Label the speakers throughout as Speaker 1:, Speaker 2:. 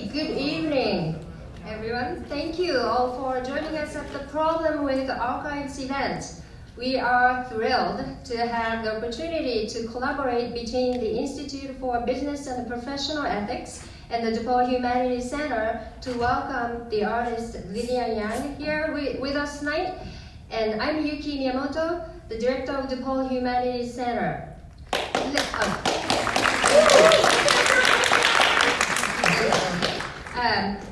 Speaker 1: Hey, good evening, everyone. Thank you all for joining us at the Problem with Archives event. We are thrilled to have the opportunity to collaborate between the Institute for Business and Professional Ethics and the DePaul Humanities Center to welcome the artist Lilian Yang here with us tonight. And I'm Yuki Miyamoto, the director of DePaul Humanities Center.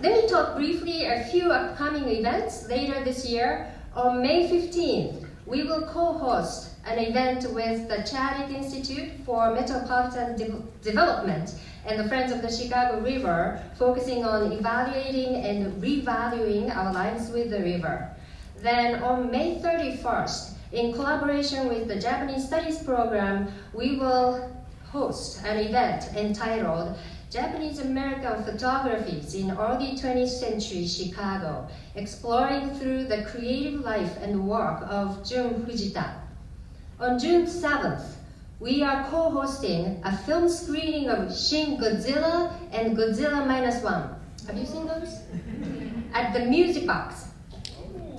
Speaker 1: Let me talk briefly a few upcoming events later this year. On May 15th, we will co-host an event with the Chadwick Institute for Metropolitan Development and the Friends of the Chicago River, focusing on evaluating and revaluing our lives with the river. Then on May 31st, in collaboration with the Japanese Studies program, we will host an event entitled Japanese American Photographies in Early 20th Century Chicago, exploring through the creative life and work of Jun Fujita. On June 7th, we are co-hosting a film screening of Shin Godzilla and Godzilla -1. Have you seen those? At the Music Box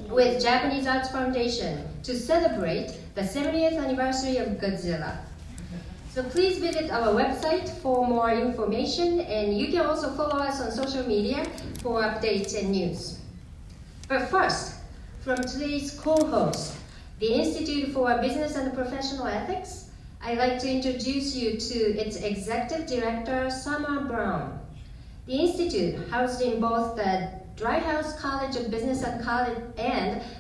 Speaker 1: with Japanese Arts Foundation to celebrate the 70th anniversary of Godzilla. So please visit our website for more information, and you can also follow us on social media for updates and news. But first, from today's co-host, the Institute for Business and Professional Ethics, I'd like to introduce you to its Executive Director, Summer Brown. The Institute, housed in both the Driehaus College of Business and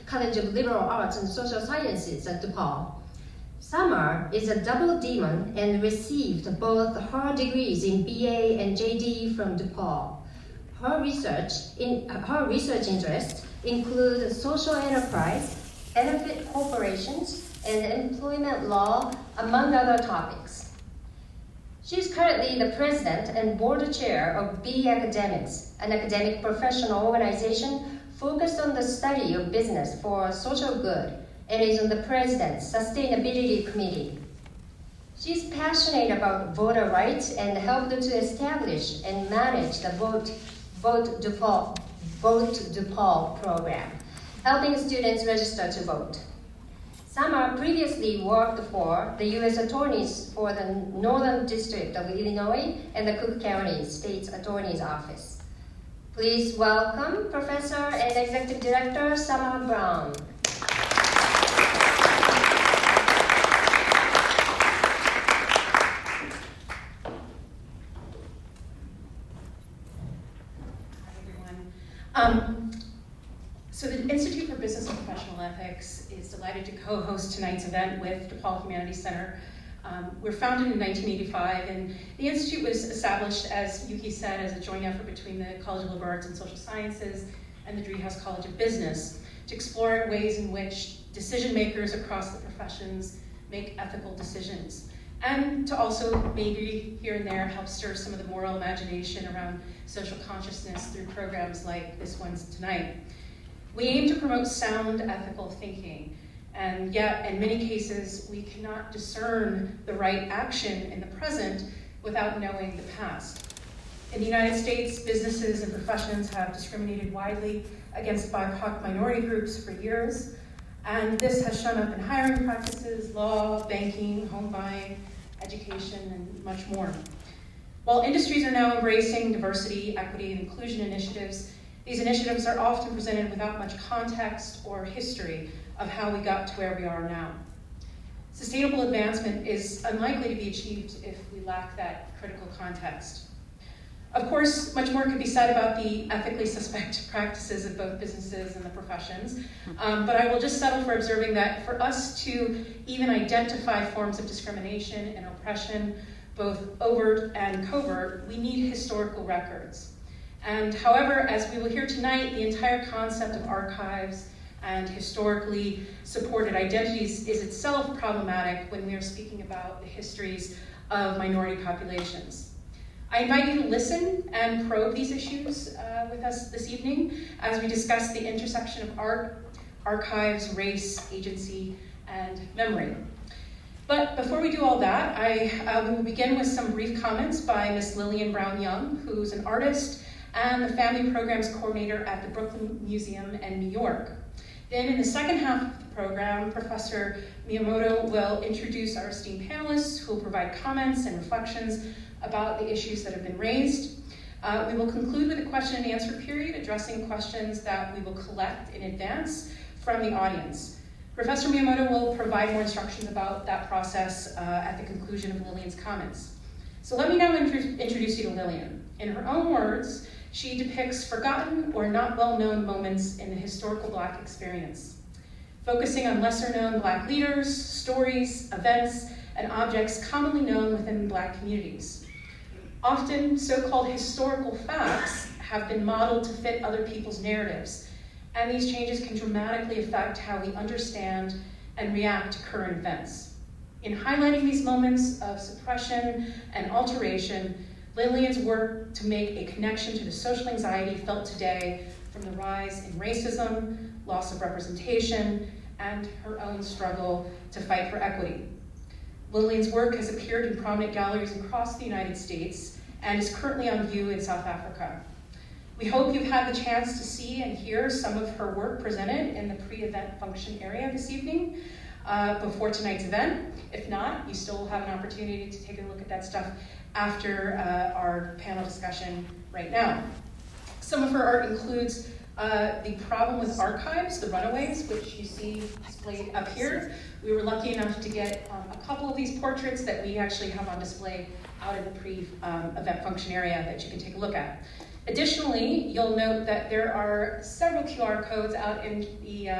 Speaker 1: College of Liberal Arts and Social Sciences at DePaul. Summer is a double demon and received both her degrees in BA and JD from DePaul. Her research interests include social enterprise, benefit corporations, and employment law, among other topics. She is currently the president and board chair of B Academics, an academic professional organization focused on the study of business for social good, and is on the President's Sustainability Committee. She's passionate about voter rights and helped to establish and manage the Vote DePaul program, helping students register to vote. Summer previously worked for the U.S. Attorneys for the Northern District of Illinois and the Cook County State's Attorney's Office. Please welcome Professor and Executive Director Summer Brown.
Speaker 2: So the Institute for Business and Professional Ethics is delighted to co-host tonight's event with DePaul Humanities Center. We're founded in 1985, and the Institute was established, as Yuki said, as a joint effort between the College of Liberal Arts and Social Sciences and the Driehaus College of Business to explore ways in which decision makers across the professions make ethical decisions, and to also maybe here and there help stir some of the moral imagination around social consciousness through programs like this one tonight. We aim to promote sound ethical thinking, and yet in many cases we cannot discern the right action in the present without knowing the past. In the United States, businesses and professions have discriminated widely against BIPOC minority groups for years, and this has shown up in hiring practices, law, banking, home buying, education, and much more. While industries are now embracing diversity, equity, and inclusion initiatives, these initiatives are often presented without much context or history of how we got to where we are now. Sustainable advancement is unlikely to be achieved if we lack that critical context. Of course, much more could be said about the ethically suspect practices of both businesses and the professions, but I will just settle for observing that for us to even identify forms of discrimination and oppression, both overt and covert, we need historical records. And however, as we will hear tonight, the entire concept of archives and historically supported identities is itself problematic when we are speaking about the histories of minority populations. I invite you to listen and probe these issues with us this evening as we discuss the intersection of art, archives, race, agency, and memory. But before we do all that, we will begin with some brief comments by Ms. Lilian Brown Young, who's an artist and the Family Programs Coordinator at the Brooklyn Museum in New York. Then in the second half of the program, Professor Miyamoto will introduce our esteemed panelists who will provide comments and reflections about the issues that have been raised. We will conclude with a question and answer period addressing questions that we will collect in advance from the audience. Professor Miyamoto will provide more instructions about that process at the conclusion of Lillian's comments. So let me now introduce you to Lillian. In her own words, she depicts forgotten or not well-known moments in the historical Black experience, focusing on lesser-known Black leaders, stories, events, and objects commonly known within Black communities. Often, so-called historical facts have been modeled to fit other people's narratives, and these changes can dramatically affect how we understand and react to current events. In highlighting these moments of suppression and alteration, Lillian's work to make a connection to the social anxiety felt today from the rise in racism, loss of representation, and her own struggle to fight for equity. Lillian's work has appeared in prominent galleries across the United States and is currently on view in South Africa. We hope you've had the chance to see and hear some of her work presented in the pre-event function area this evening before tonight's event. If not, you still have an opportunity to take a look at that stuff after our panel discussion right now. Some of her art includes the problem with archives, the runaways, which you see displayed up here. We were lucky enough to get a couple of these portraits that we actually have on display out in the pre-event function area that you can take a look at. Additionally, you'll note that there are several QR codes out in the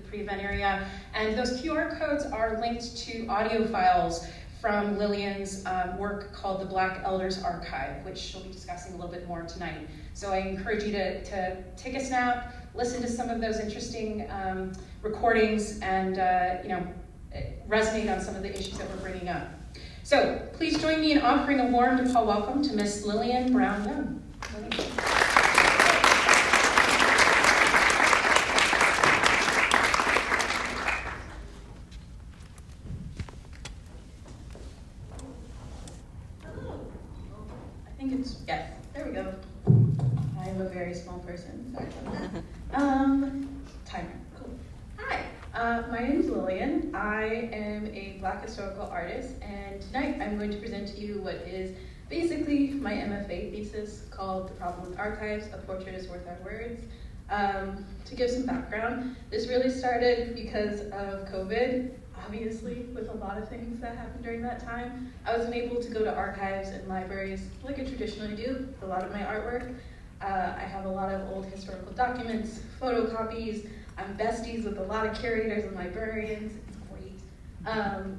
Speaker 2: pre-event area, and those QR codes are linked to audio files from Lillian's work called the Black Elders Archive, which she'll be discussing a little bit more tonight. So I encourage you to take a snap, listen to some of those interesting recordings, and resonate on some of the issues that we're bringing up. So please join me in offering a warm DePaul welcome to Miss Lillian Brown Young.
Speaker 3: Yes, there we go. I'm a very small person. Sorry about that. Timer. Cool. Hi, my name is Lillian. I am a Black historical artist, and tonight I'm going to present to you what is basically my MFA thesis called The Problem with Archives, A Portrait is Worth Our Words. To give some background, this really started because of COVID. Obviously, with a lot of things that happened during that time, I wasn't able to go to archives and libraries like I traditionally do with a lot of my artwork. I have a lot of old historical documents, photocopies. I'm besties with a lot of curators and librarians. It's great.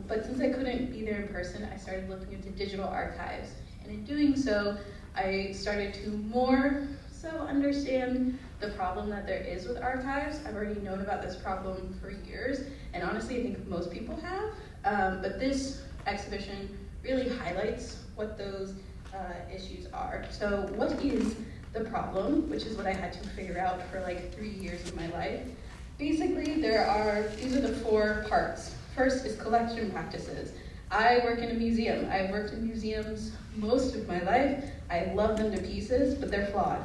Speaker 3: But since I couldn't be there in person, I started looking into digital archives. And in doing so, I started to more so understand the problem that there is with archives. I've already known about this problem for years, and honestly, I think most people have. But this exhibition really highlights what those issues are. So what is the problem, which is what I had to figure out for like 3 years of my life. Basically, these are the 4 parts. First is collection practices. I work in a museum. I've worked in museums most of my life. I love them to pieces, but they're flawed.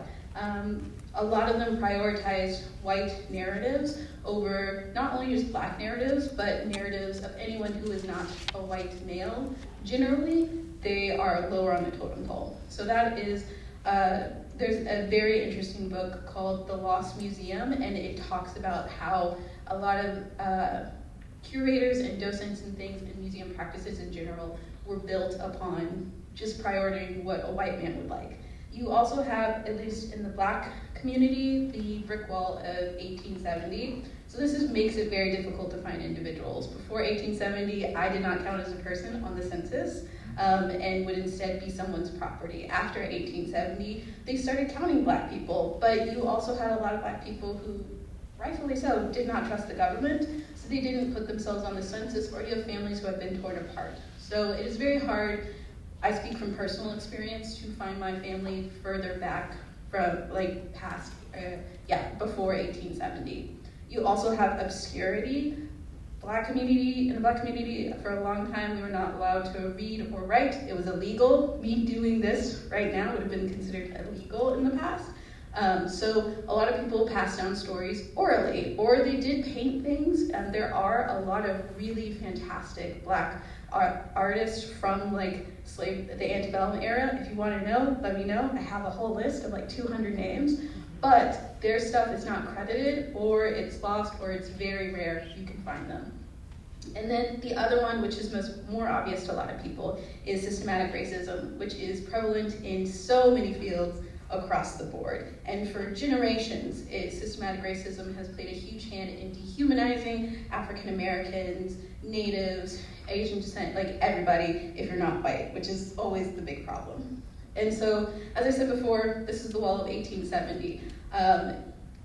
Speaker 3: A lot of them prioritize white narratives over not only just Black narratives, but narratives of anyone who is not a white male. Generally, they are lower on the totem pole. So that is, there's a very interesting book called The Lost Museum, and it talks about how a lot of curators and docents and things in museum practices in general were built upon just prioritizing what a white man would like. You also have, at least in the Black community, the brick wall of 1870. So this makes it very difficult to find individuals. Before 1870, I did not count as a person on the census and would instead be someone's property. After 1870, they started counting Black people, but you also had a lot of Black people who, rightfully so, did not trust the government, so they didn't put themselves on the census, or you have families who have been torn apart. So it is very hard. I speak from personal experience to find my family further back from before 1870. You also have obscurity. Black community, in the Black community, for a long time, we were not allowed to read or write. It was illegal. Me doing this right now would have been considered illegal in the past. So a lot of people passed down stories orally, or they did paint things, and there are a lot of really fantastic Black artists from like the antebellum era. If you want to know, let me know. I have a whole list of like 200 names, but their stuff is not credited, or it's lost, or it's very rare you can find them. And then the other one, which is more obvious to a lot of people, is systematic racism, which is prevalent in so many fields across the board. And for generations, systematic racism has played a huge hand in dehumanizing African Americans, Natives, Asian descent, like everybody if you're not white, which is always the big problem. And so, as I said before, this is the wall of 1870.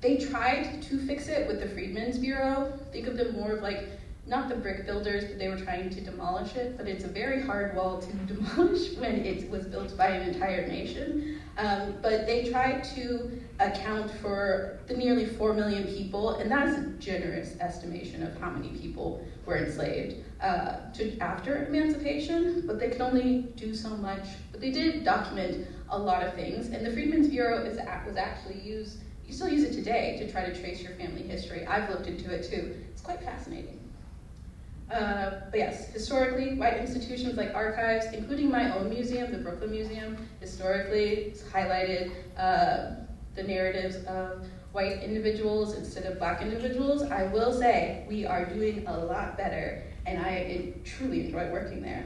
Speaker 3: They tried to fix it with the Freedmen's Bureau. Think of them more of like, not the brick builders, but they were trying to demolish it, but it's a very hard wall to demolish when it was built by an entire nation. But they tried to account for the nearly 4 million people, and that is a generous estimation of how many people were enslaved after emancipation, but they could only do so much. But they did document a lot of things, and the Freedmen's Bureau was actually used, you still use it today to try to trace your family history. I've looked into it too. It's quite fascinating. But yes, historically, white institutions like archives, including my own museum, the Brooklyn Museum, historically it's highlighted the narratives of white individuals instead of Black individuals. I will say we are doing a lot better, and I truly enjoy working there.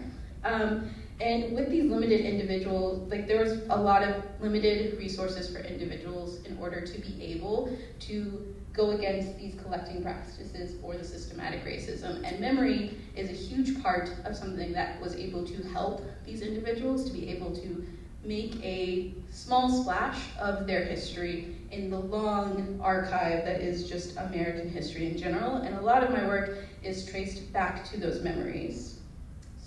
Speaker 3: And with these limited individuals, like there was a lot of limited resources for individuals in order to be able to go against these collecting practices or the systematic racism. And memory is a huge part of something that was able to help these individuals to be able to make a small splash of their history in the long archive that is just American history in general. And a lot of my work is traced back to those memories.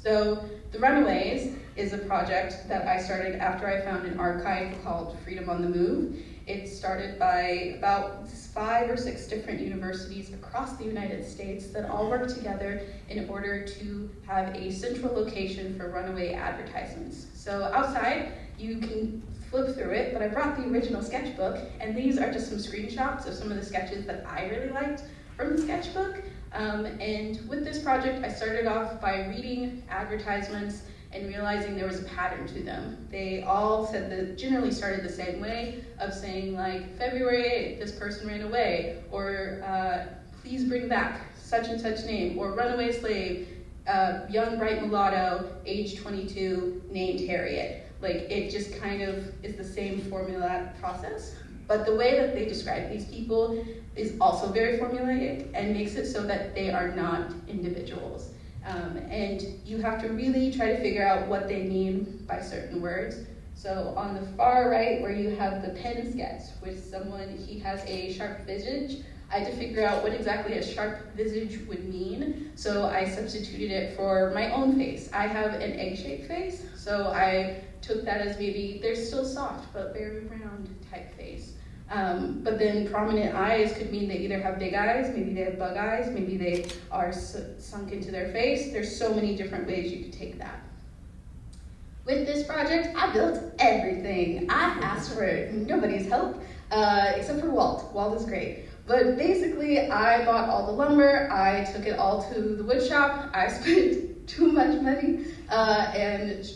Speaker 3: So The Runaways is a project that I started after I found an archive called Freedom on the Move. It started by about 5 or 6 different universities across the United States that all work together in order to have a central location for runaway advertisements. So outside, you can flip through it, but I brought the original sketchbook, and these are just some screenshots of some of the sketches that I really liked from the sketchbook. And with this project, I started off by reading advertisements and realizing there was a pattern to them. They all said that generally started the same way of saying like, February 8th, this person ran away, or please bring back such and such name, or runaway slave, young bright mulatto, age 22, named Harriet. Like it just kind of is the same formula process. But the way that they describe these people is also very formulaic and makes it so that they are not individuals. And you have to really try to figure out what they mean by certain words. So on the far right, where you have the pen sketch with someone, he has a sharp visage, I had to figure out what exactly a sharp visage would mean. So I substituted it for my own face. I have an egg-shaped face, so I took that as maybe they're still soft, but very round type face. But then prominent eyes could mean they either have big eyes, maybe they have bug eyes, maybe they are sunk into their face. There's so many different ways you could take that. With this project, I built everything. I asked for nobody's help, except for Walt. Walt is great. But basically, I bought all the lumber, I took it all to the wood shop, I spent too much money, and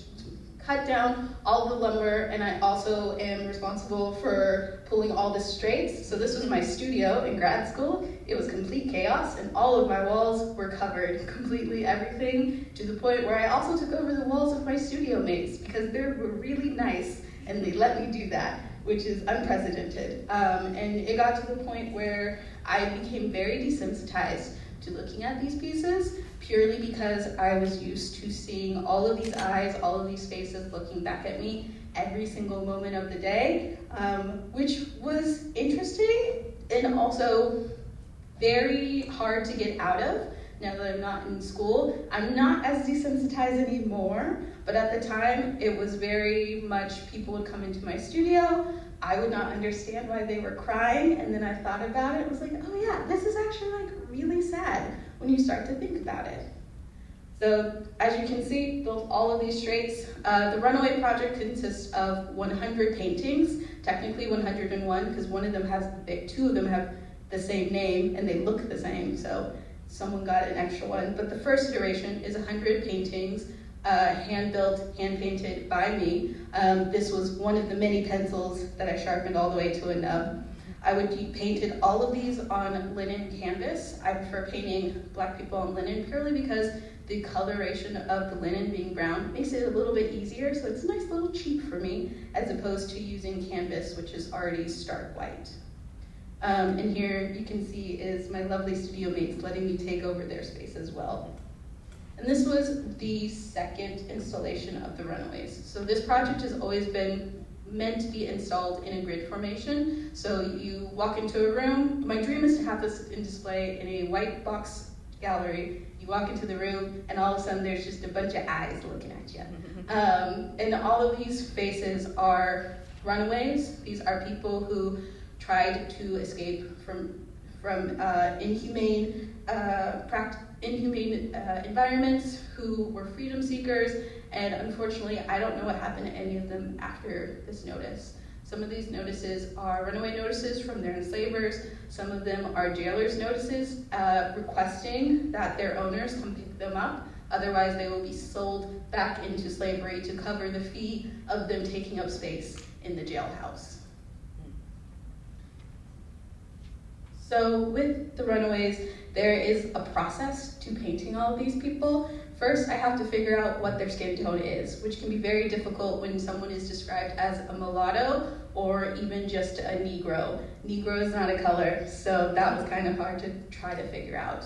Speaker 3: cut down all the lumber, and I also am responsible for pulling all the straights. So this was my studio in grad school. It was complete chaos, and all of my walls were covered, completely everything, to the point where I also took over the walls of my studio mates, because they were really nice, and they let me do that, which is unprecedented. And it got to the point where I became very desensitized to looking at these pieces, purely because I was used to seeing all of these eyes, all of these faces looking back at me every single moment of the day, which was interesting and also very hard to get out of now that I'm not in school. I'm not as desensitized anymore, but But at the time, it was very much people would come into my studio. I would not understand why they were crying, and then I thought about it. I was like, oh yeah, this is actually like really sad when you start to think about it. So as you can see, built all of these traits. The Runaway project consists of 100 paintings, technically 101, because two of them have the same name and they look the same, so someone got an extra one. But the first iteration is 100 paintings, hand-built, hand-painted by me. This was one of the many pencils that I sharpened all the way to a nub. I would painted all of these on linen canvas. I prefer painting Black people on linen purely because the coloration of the linen being brown makes it a little bit easier, so it's a nice little cheat for me as opposed to using canvas, which is already stark white. And here you can see is my lovely studio mates letting me take over their space as well. And this was the second installation of the Runaways. So this project has always been meant to be installed in a grid formation. So you walk into a room. My dream is to have this in display in a white box gallery. You walk into the room, and all of a sudden there's just a bunch of eyes looking at you. And all of these faces are runaways. These are people who tried to escape from inhumane environments, who were freedom seekers, and unfortunately, I don't know what happened to any of them after this notice. Some of these notices are runaway notices from their enslavers. Some of them are jailers' notices requesting that their owners come pick them up. Otherwise, they will be sold back into slavery to cover the fee of them taking up space in the jailhouse. So with the Runaways, there is a process to painting all of these people. First, I have to figure out what their skin tone is, which can be very difficult when someone is described as a mulatto or even just a Negro. Negro is not a color, so that was kind of hard to try to figure out.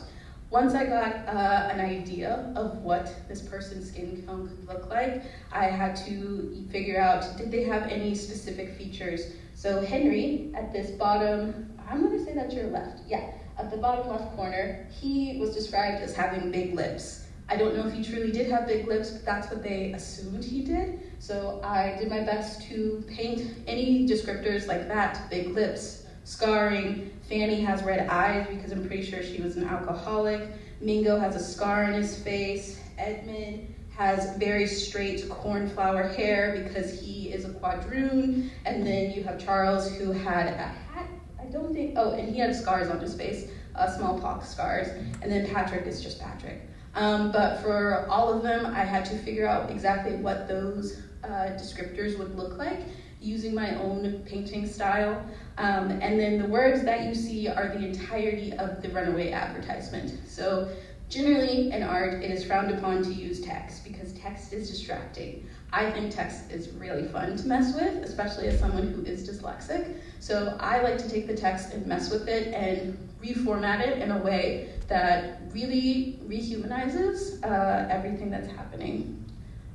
Speaker 3: Once I got an idea of what this person's skin tone could look like, I had to figure out, did they have any specific features? So Henry, at this bottom, I'm gonna say that's your left, yeah, at the bottom left corner, he was described as having big lips. I don't know if he truly did have big lips, but that's what they assumed he did. So I did my best to paint any descriptors like that, big lips, scarring. Fanny has red eyes because I'm pretty sure she was an alcoholic. Mingo has a scar on his face. Edmund has very straight cornflower hair because he is a quadroon. And then you have Charles, who had a hat, and he had scars on his face, smallpox scars. And then Patrick is just Patrick. But for all of them, I had to figure out exactly what those descriptors would look like using my own painting style. And then the words that you see are the entirety of the Runaway advertisement. So generally in art, it is frowned upon to use text because text is distracting. I think text is really fun to mess with, especially as someone who is dyslexic. So I like to take the text and mess with it and reformat it in a way that really rehumanizes everything that's happening.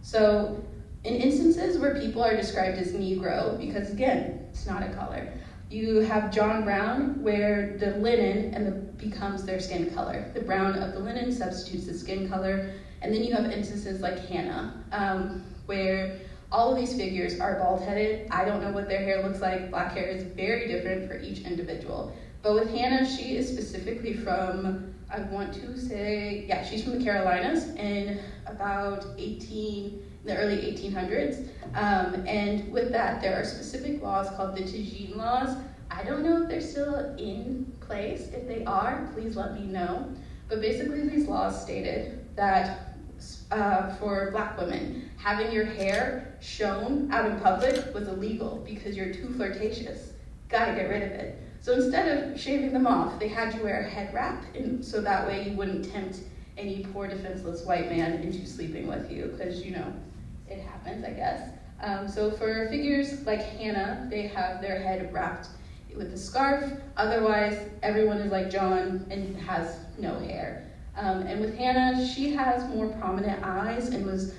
Speaker 3: So in instances where people are described as Negro, because again, it's not a color, you have John Brown, where the linen becomes their skin color. The brown of the linen substitutes the skin color. And then you have instances like Hannah, where all of these figures are bald-headed. I don't know what their hair looks like. Black hair is very different for each individual. But with Hannah, she is specifically from, I want to say, yeah, she's from the Carolinas in about the early 1800s. And with that, there are specific laws called the Tagine laws. I don't know if they're still in place. If they are, please let me know. But basically, these laws stated that for Black women, having your hair shown out in public was illegal because you're too flirtatious. Gotta get rid of it. So instead of shaving them off, they had you wear a head wrap, so that way you wouldn't tempt any poor defenseless white man into sleeping with you, because, you know, it happens, I guess. So for figures like Hannah, they have their head wrapped with a scarf. Otherwise, everyone is like John and has no hair. And with Hannah, she has more prominent eyes and was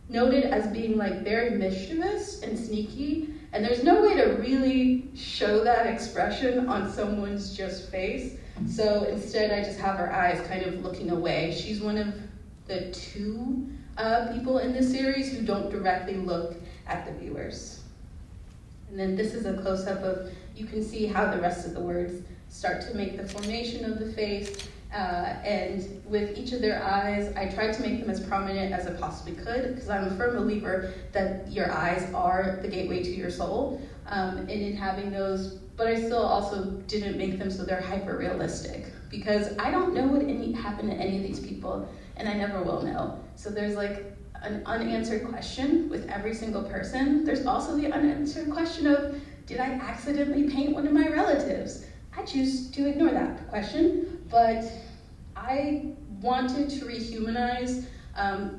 Speaker 3: noted as being like very mischievous and sneaky. And there's no way to really show that expression on someone's just face. So instead, I just have her eyes kind of looking away. She's one of the two people in this series who don't directly look at the viewers. And then this is a close-up of, you can see how the rest of the words start to make the formation of the face, and with each of their eyes, I tried to make them as prominent as I possibly could, because I'm a firm believer that your eyes are the gateway to your soul, and in having those, but I still also didn't make them so they're hyper-realistic, because I don't know what happened to any of these people, and I never will know. So there's like an unanswered question with every single person. There's also the unanswered question of, did I accidentally paint one of my relatives? I choose to ignore that question, but I wanted to rehumanize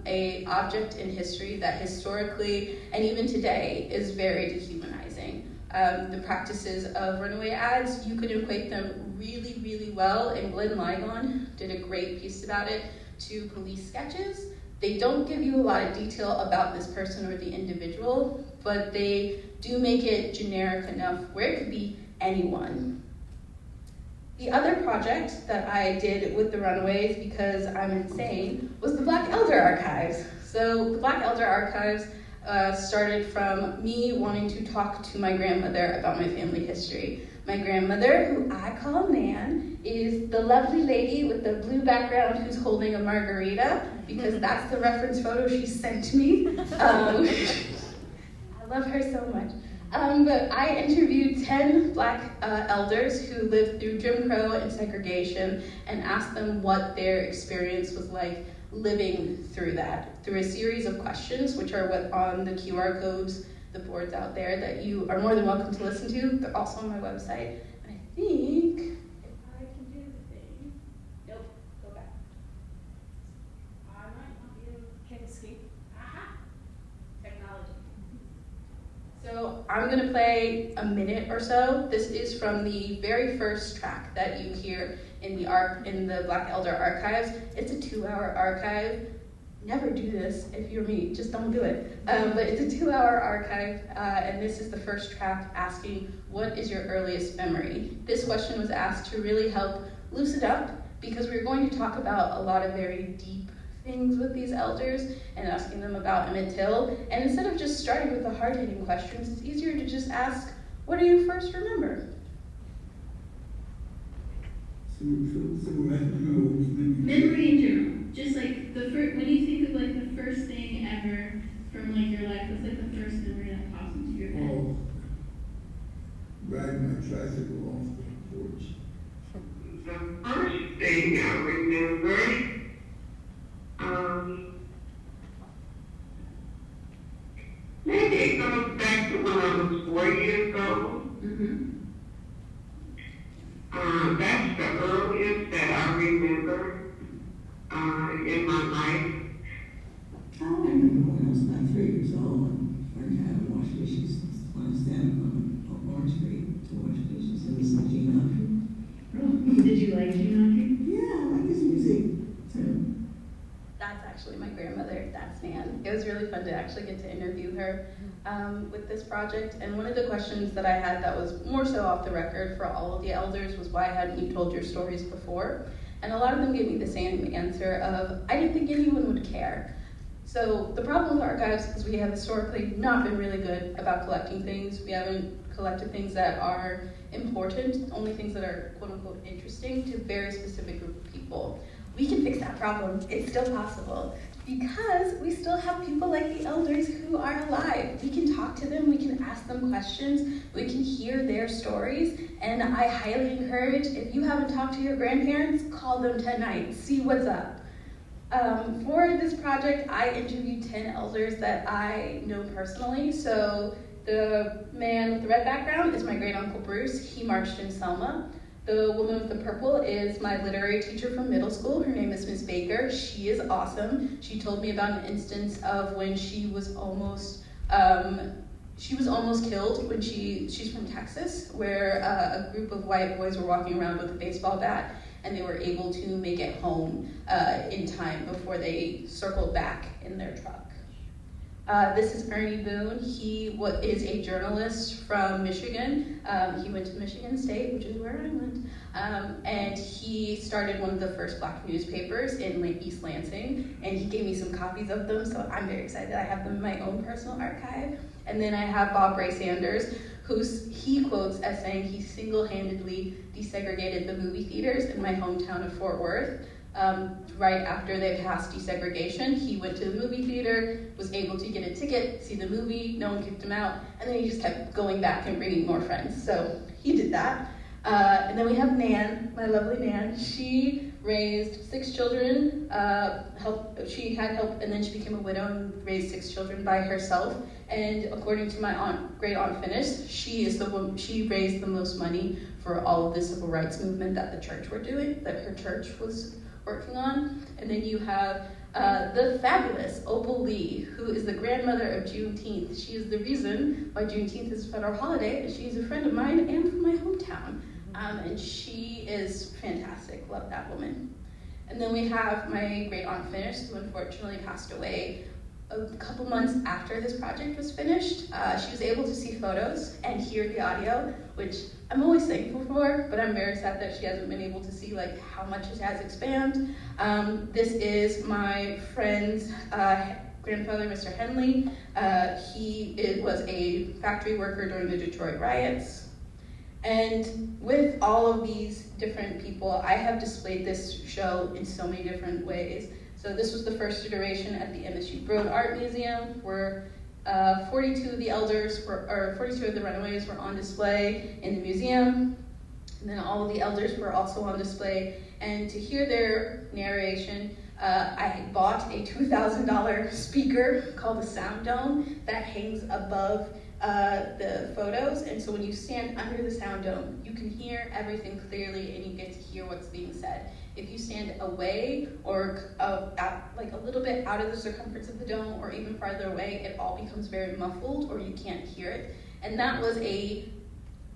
Speaker 3: a object in history that historically and even today is very dehumanizing. The practices of runaway ads, you could equate them really, really well, and Glenn Ligon did a great piece about it, to police sketches. They don't give you a lot of detail about this person or the individual, but they do make it generic enough where it could be anyone. The other project that I did with the Runaways, because I'm insane, was the Black Elder Archives. So the Black Elder Archives started from me wanting to talk to my grandmother about my family history. My grandmother, who I call Nan, is the lovely lady with the blue background who's holding a margarita, because that's the reference photo she sent me. I love her so much. But I interviewed 10 Black elders who lived through Jim Crow and segregation, and asked them what their experience was like living through that, through a series of questions, which are what on the QR codes, the boards out there that you are more than welcome to listen to. They're also on my website. And I think, if I can do the thing, nope, go back. I might not be able to, can escape. Aha, technology. So I'm gonna play a minute or so. This is from the very first track that you hear in the Black Elder Archives. It's a 2-hour archive. Never do this if you're me, just don't do it. But it's a 2-hour archive, and this is the first track asking, what is your earliest memory? This question was asked to really help loosen up, because we're going to talk about a lot of very deep things with these elders and asking them about Emmett Till. And instead of just starting with the hard-hitting questions, it's easier to just ask, what do you first remember?
Speaker 4: Memory in general, just like the first. When you think of like the first thing ever from like your life, what's like the first memory that pops into your head?
Speaker 5: Oh, riding my tricycle off the porch.
Speaker 6: The first thing I remember, maybe it goes back to when I was 4 years old.
Speaker 4: Mm-hmm.
Speaker 6: That's the earliest that I remember in my life.
Speaker 7: I remember when I was about 3 years old and learned how to wash dishes. I was standing on Orange Street to wash dishes and listen to Gene Autry.
Speaker 4: Did you like Gene Autry?
Speaker 7: Yeah, I like his music too.
Speaker 3: That's actually my grandmother, that's Nan. It was really fun to actually get to interview her with this project. And one of the questions that I had that was more so off the record for all of the elders was, why hadn't you told your stories before? And a lot of them gave me the same answer of, I didn't think anyone would care. So the problem with archives is we have historically not been really good about collecting things. We haven't collected things that are important, only things that are quote unquote interesting to a very specific group of people. We can fix that problem, it's still possible, because we still have people like the elders who are alive. We can talk to them, we can ask them questions, we can hear their stories, and I highly encourage, if you haven't talked to your grandparents, call them tonight, see what's up. For this project, I interviewed 10 elders that I know personally. So the man with the red background is my great uncle Bruce, he marched in Selma. The woman with the purple is my literary teacher from middle school. Her name is Miss Baker. She is awesome. She told me about an instance of when she was almost killed when she's from Texas, where a group of white boys were walking around with a baseball bat, and they were able to make it home in time before they circled back in their truck. This is Ernie Boone. He is a journalist from Michigan. He went to Michigan State, which is where I went. And he started one of the first Black newspapers in East Lansing. And he gave me some copies of them, so I'm very excited. I have them in my own personal archive. And then I have Bob Ray Sanders, he quotes as saying he single-handedly desegregated the movie theaters in my hometown of Fort Worth. Right after they passed desegregation, he went to the movie theater, was able to get a ticket, see the movie, no one kicked him out, and then he just kept going back and bringing more friends. So he did that. And then we have Nan, my lovely Nan. She raised 6 children, she had help, and then she became a widow and raised 6 children by herself. And according to my great aunt Phyllis, she raised the most money for all of the civil rights movement that the church were doing, that her church was working on. And then you have the fabulous Opal Lee, who is the grandmother of Juneteenth. She is the reason why Juneteenth is a federal holiday, and she's a friend of mine and from my hometown. And she is fantastic. Love that woman. And then we have my great aunt Phyllis, who unfortunately passed away a couple months after this project was finished. She was able to see photos and hear the audio, which I'm always thankful for, but I'm very sad that she hasn't been able to see how much it has expanded. This is my friend's grandfather, Mr. Henley. He was a factory worker during the Detroit riots. And with all of these different people, I have displayed this show in so many different ways. So this was the first iteration at the MSU Broad Art Museum, where 42 of the runaways were on display in the museum. And then all of the elders were also on display. And to hear their narration, I bought a $2,000 speaker called a Sound Dome that hangs above the photos, and so when you stand under the sound dome, you can hear everything clearly and you get to hear what's being said. If you stand away or a little bit out of the circumference of the dome or even farther away, it all becomes very muffled or you can't hear it. And that was a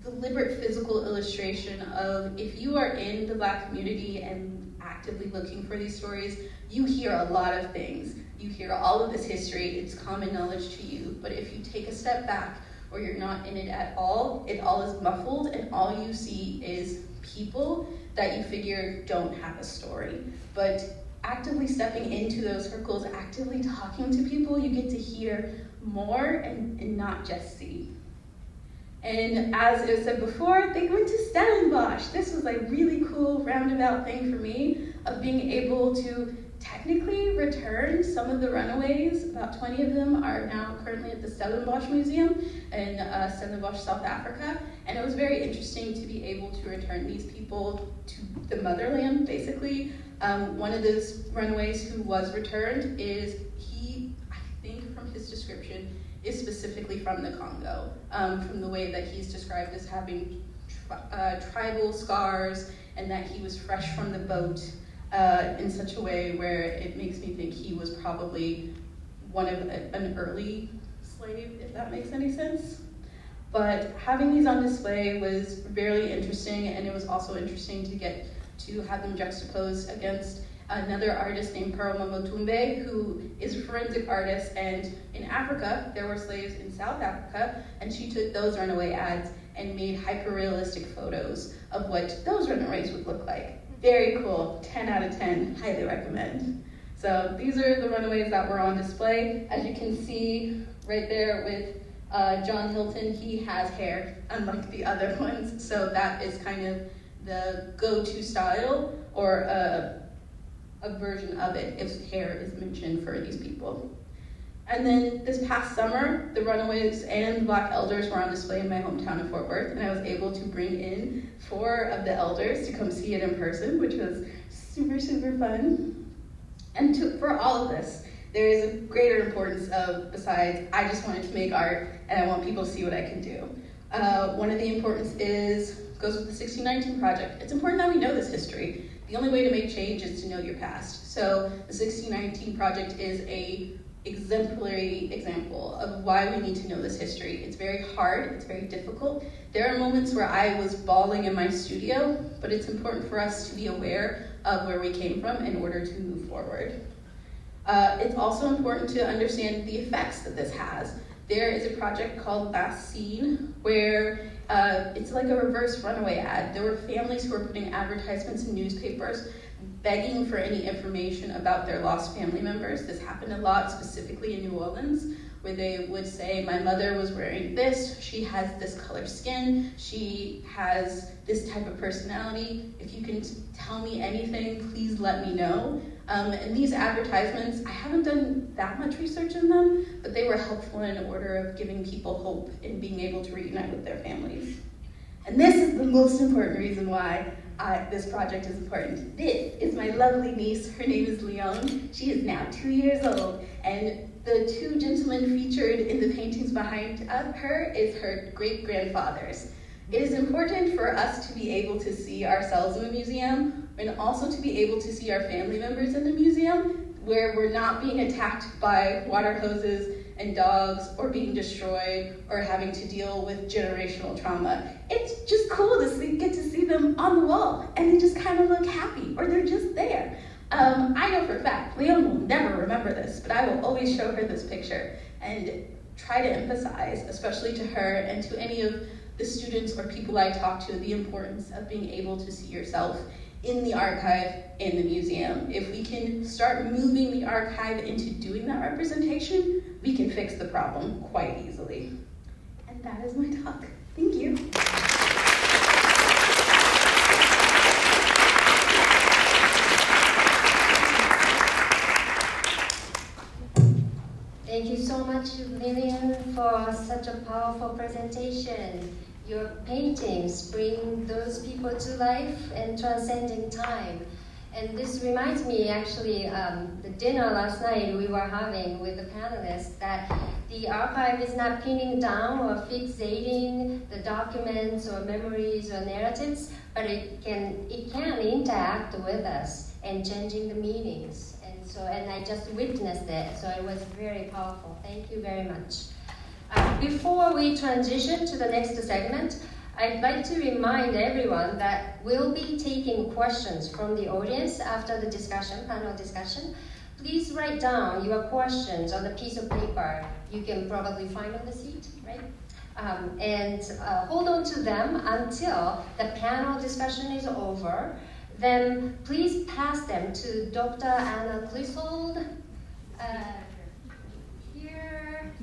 Speaker 3: deliberate physical illustration of, if you are in the Black community and actively looking for these stories, you hear a lot of things. You hear all of this history, it's common knowledge to you, but if you take a step back or you're not in it all is muffled, and all you see is people that you figure don't have a story. But actively stepping into those circles, actively talking to people, you get to hear more and not just see. And as it was said before, they went to Stellenbosch. This was a really cool roundabout thing for me, of being able to technically return some of the runaways. About 20 of them are now currently at the Stellenbosch Museum in Stellenbosch, South Africa. And it was very interesting to be able to return these people to the motherland, basically. One of those runaways who was returned I think from his description, is specifically from the Congo, from the way that he's described as having tribal scars, and that he was fresh from the boat in such a way where it makes me think he was probably an early slave, if that makes any sense. But having these on display was very interesting, and it was also interesting to get to have them juxtaposed against another artist named Pearl Momotumbe, who is a forensic artist, and in Africa, there were slaves in South Africa, and she took those runaway ads and made hyper-realistic photos of what those runaways would look like. Very cool, 10 out of 10, highly recommend. So these are the runaways that were on display. As you can see right there with John Hilton, he has hair, unlike the other ones, so that is kind of the go-to style, or a version of it if hair is mentioned for these people. And then this past summer, the runaways and the Black elders were on display in my hometown of Fort Worth, and I was able to bring in 4 of the elders to come see it in person, which was super, super fun. And for all of this, there is a greater importance of, besides, I just wanted to make art and I want people to see what I can do. One of the importance goes with the 1619 Project. It's important that we know this history. The only way to make change is to know your past. So the 1619 Project is an exemplary example of why we need to know this history. It's very hard, it's very difficult. There are moments where I was bawling in my studio, but it's important for us to be aware of where we came from in order to move forward. It's also important to understand the effects that this has. There is a project called Last Seen where it's like a reverse runaway ad. There were families who were putting advertisements in newspapers begging for any information about their lost family members. This happened a lot, specifically in New Orleans, where they would say, my mother was wearing this, she has this color skin, she has this type of personality. If you can tell me anything, please let me know. And these advertisements, I haven't done that much research in them, but they were helpful in order of giving people hope in being able to reunite with their families. And this is the most important reason why this project is important. This is my lovely niece. Her name is Leon. She is now 2 years old, and the two gentlemen featured in the paintings behind her is her great-grandfathers. It is important for us to be able to see ourselves in the museum and also to be able to see our family members in the museum where we're not being attacked by water hoses and dogs or being destroyed or having to deal with generational trauma. It's just cool to get to see them on the wall and they just kind of look happy or they're just there. I know for a fact, Leon will never remember this, but I will always show her this picture and try to emphasize, especially to her and to any of the students or people I talk to, the importance of being able to see yourself in the archive, in the museum. If we can start moving the archive into doing that representation, we can fix the problem quite easily. And that is my talk. Thank you.
Speaker 1: Thank you so much, Lillian, for such a powerful presentation. Your paintings bring those people to life and transcending time. And this reminds me, actually, the dinner last night we were having with the panelists, that the archive is not pinning down or fixating the documents or memories or narratives, but it can interact with us and changing the meanings. And I just witnessed it, so it was very powerful. Thank you very much. Before we transition to the next segment, I'd like to remind everyone that we'll be taking questions from the audience after the panel discussion. Please write down your questions on a piece of paper you can probably find on the seat, right? And hold on to them until the panel discussion is over. Then please pass them to Dr. Anna Clissold, here,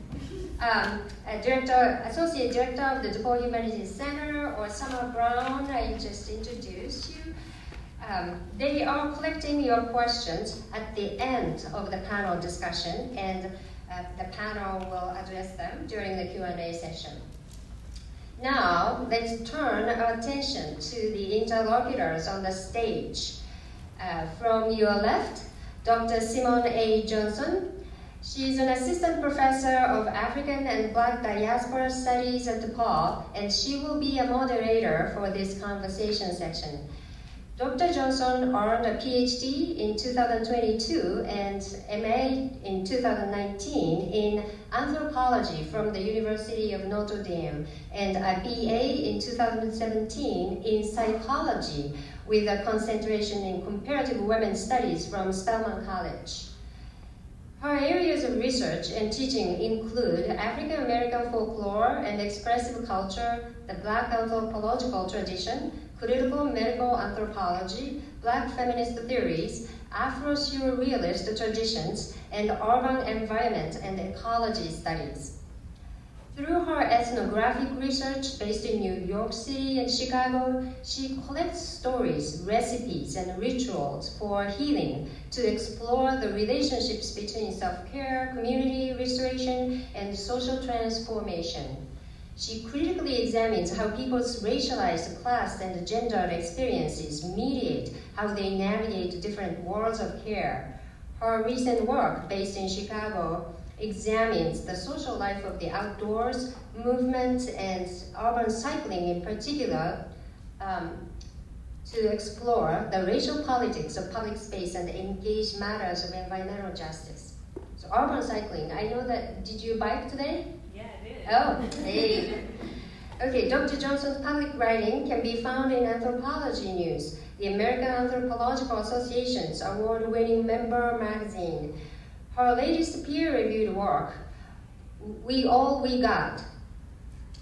Speaker 1: Associate Director of the DePaul Humanities Center, or Summer Brown, I just introduced you. They are collecting your questions at the end of the panel discussion, and the panel will address them during the Q&A session. Now, let's turn our attention to the interlocutors on the stage. From your left, Dr. Simone A. Johnson. She's an assistant professor of African and Black diaspora studies at DePaul, and she will be a moderator for this conversation section. Dr. Johnson earned a PhD in 2022 and MA in 2019 in anthropology from the University of Notre Dame, and a BA in 2017 in psychology with a concentration in comparative women's studies from Spelman College. Her areas of research and teaching include African American folklore and expressive culture, the Black anthropological tradition, critical medical anthropology, Black feminist theories, Afro-surrealist traditions, and urban environment and ecology studies. Through her ethnographic research based in New York City and Chicago, she collects stories, recipes, and rituals for healing to explore the relationships between self-care, community restoration, and social transformation. She critically examines how people's racialized, class, and gendered experiences mediate how they navigate different worlds of care. Her recent work, based in Chicago, examines the social life of the outdoors, movement, and urban cycling in particular, to explore the racial politics of public space and engage matters of environmental justice. So urban cycling, I know that, did you bike today?
Speaker 3: Yeah, I did.
Speaker 1: Oh, hey. Okay, Dr. Johnson's public writing can be found in Anthropology News, the American Anthropological Association's award-winning member magazine. Her latest peer-reviewed work, We All We Got,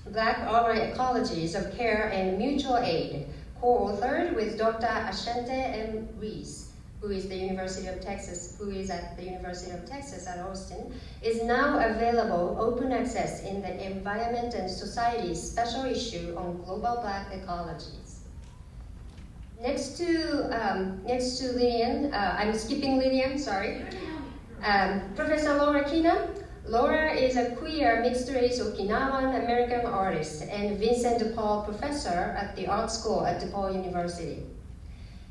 Speaker 1: Black Urban Ecologies of Care and Mutual Aid, co-authored with Dr. Ashante M. Reese, who is at the University of Texas at Austin, is now available open access in the Environment and Society special issue on global Black ecologies. Next to Lillian, I'm skipping Lillian, sorry. Professor Laura Kina. Laura is a queer mixed-race Okinawan American artist and Vincent Paul professor at the art school at DePaul University.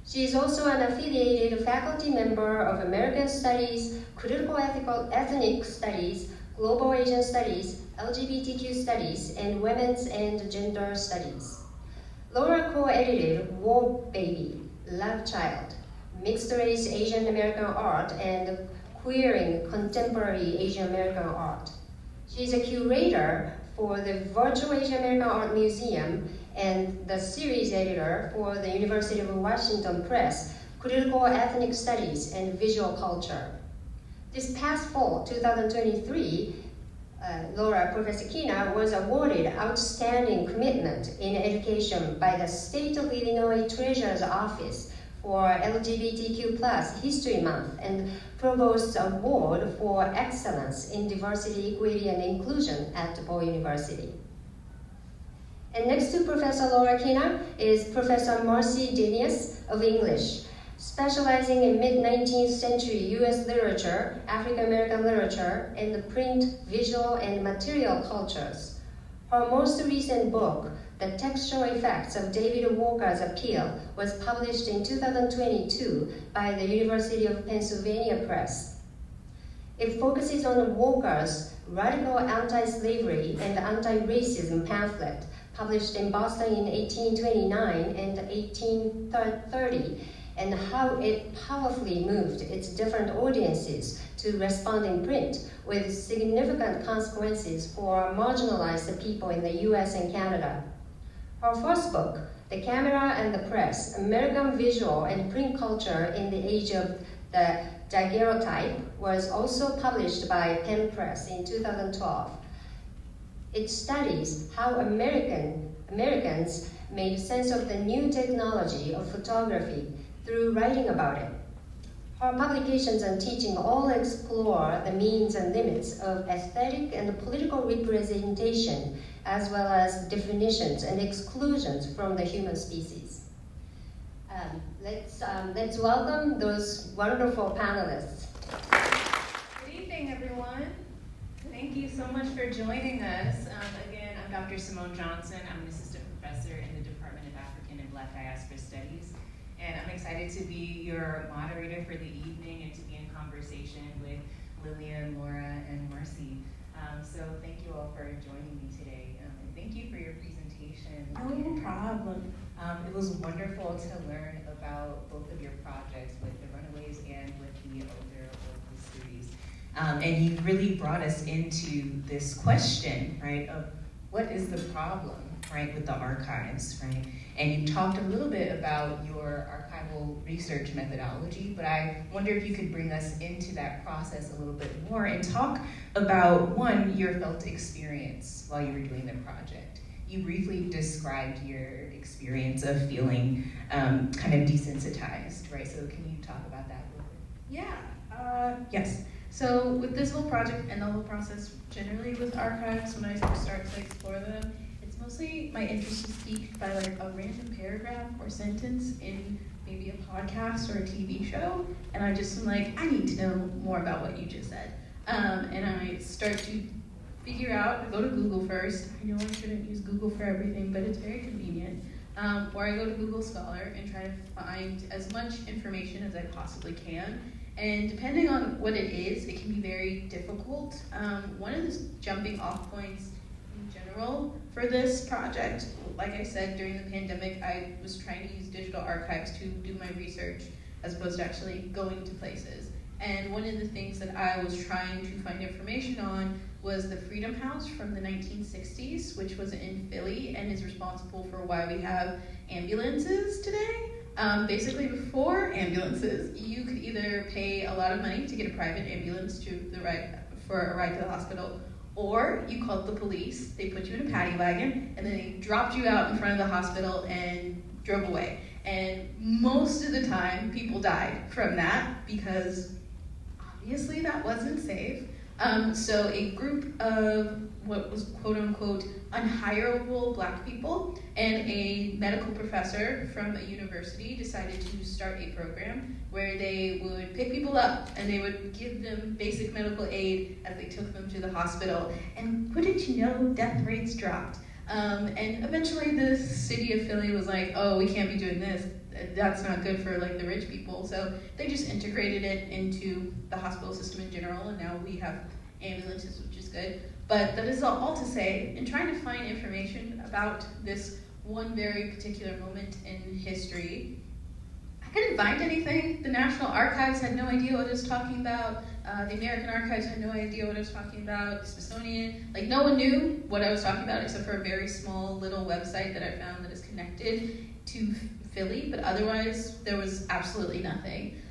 Speaker 1: She is also an affiliated faculty member of American Studies, Critical Ethnic Studies, Global Asian Studies, LGBTQ Studies, and Women's and Gender Studies. Laura co-edited War Baby, Love Child, Mixed-Race Asian American Art, and Queering Contemporary Asian American Art. She is a curator for the Virtual Asian American Art Museum and the series editor for the University of Washington Press, Critical Ethnic Studies and Visual Culture. This past fall, 2023, Professor Kina was awarded Outstanding Commitment in Education by the State of Illinois Treasurer's Office for LGBTQ+ History Month and Provost's Award for Excellence in Diversity, Equity, and Inclusion at DePaul University. And next to Professor Laura Kina is Professor Marcy Denius of English, specializing in mid-19th century U.S. literature, African American literature, and the print, visual, and material cultures. Her most recent book, The Textual Effects of David Walker's Appeal, was published in 2022 by the University of Pennsylvania Press. It focuses on Walker's radical anti-slavery and anti-racism pamphlet, published in Boston in 1829 and 1830, and how it powerfully moved its different audiences to respond in print, with significant consequences for marginalized people in the US and Canada. Her first book, The Camera and the Press, American Visual and Print Culture in the Age of the Daguerreotype, was also published by Penn Press in 2012. It studies how Americans made sense of the new technology of photography through writing about it. Her publications and teaching all explore the means and limits of aesthetic and political representation, as well as definitions and exclusions from the human species. Let's welcome those wonderful panelists.
Speaker 8: Good evening, everyone. Thank you so much for joining us. Again, I'm Dr. Simone Johnson. I'm an assistant professor in the Department of African and Black Diaspora Studies. And I'm excited to be your moderator for the evening and to be in conversation with Lillian, Laura, and Marcy. So thank you all for joining me today. And thank you for your presentation.
Speaker 3: No problem.
Speaker 8: It was wonderful to learn about both of your projects with the Runaways and with the Elder Local Series. And you really brought us into this question, right, of what is the problem, right, with the archives, right? And you talked a little bit about your archival research methodology, but I wonder if you could bring us into that process a little bit more and talk about, one, your felt experience while you were doing the project. You briefly described your experience of feeling kind of desensitized, right? So can you talk about that a little bit?
Speaker 3: Yeah, yes. So with this whole project and the whole process generally with archives, when I start to explore them, it's mostly my interest is piqued by like a random paragraph or sentence in maybe a podcast or a TV show, and I just am like, I need to know more about what you just said. And I start to figure out, I go to Google first. I know I shouldn't use Google for everything, but it's very convenient. Or I go to Google Scholar and try to find as much information as I possibly can. And depending on what it is, it can be very difficult. One of the jumping off points in general for this project, like I said, during the pandemic, I was trying to use digital archives to do my research as opposed to actually going to places. And one of the things that I was trying to find information on was the Freedom House from the 1960s, which was in Philly and is responsible for why we have ambulances today. Basically, before ambulances, you could either pay a lot of money to get a private ambulance for a ride to the hospital, or you called the police, they put you in a paddy wagon, and then they dropped you out in front of the hospital and drove away. And most of the time, people died from that because obviously that wasn't safe. So a group of what was quote unquote unhireable Black people and a medical professor from a university decided to start a program where they would pick people up and they would give them basic medical aid as they took them to the hospital. And wouldn't you know, death rates dropped. And eventually the city of Philly was like, oh, we can't be doing this. That's not good for like the rich people. So they just integrated it into the hospital system in general, and now we have ambulances, which is good. But that is all to say, in trying to find information about this one very particular moment in history, I couldn't find anything. The National Archives had no idea what I was talking about. The American Archives had no idea what I was talking about. The Smithsonian, like no one knew what I was talking about except for a very small little website that I found that is connected to Philly, but otherwise there was absolutely nothing.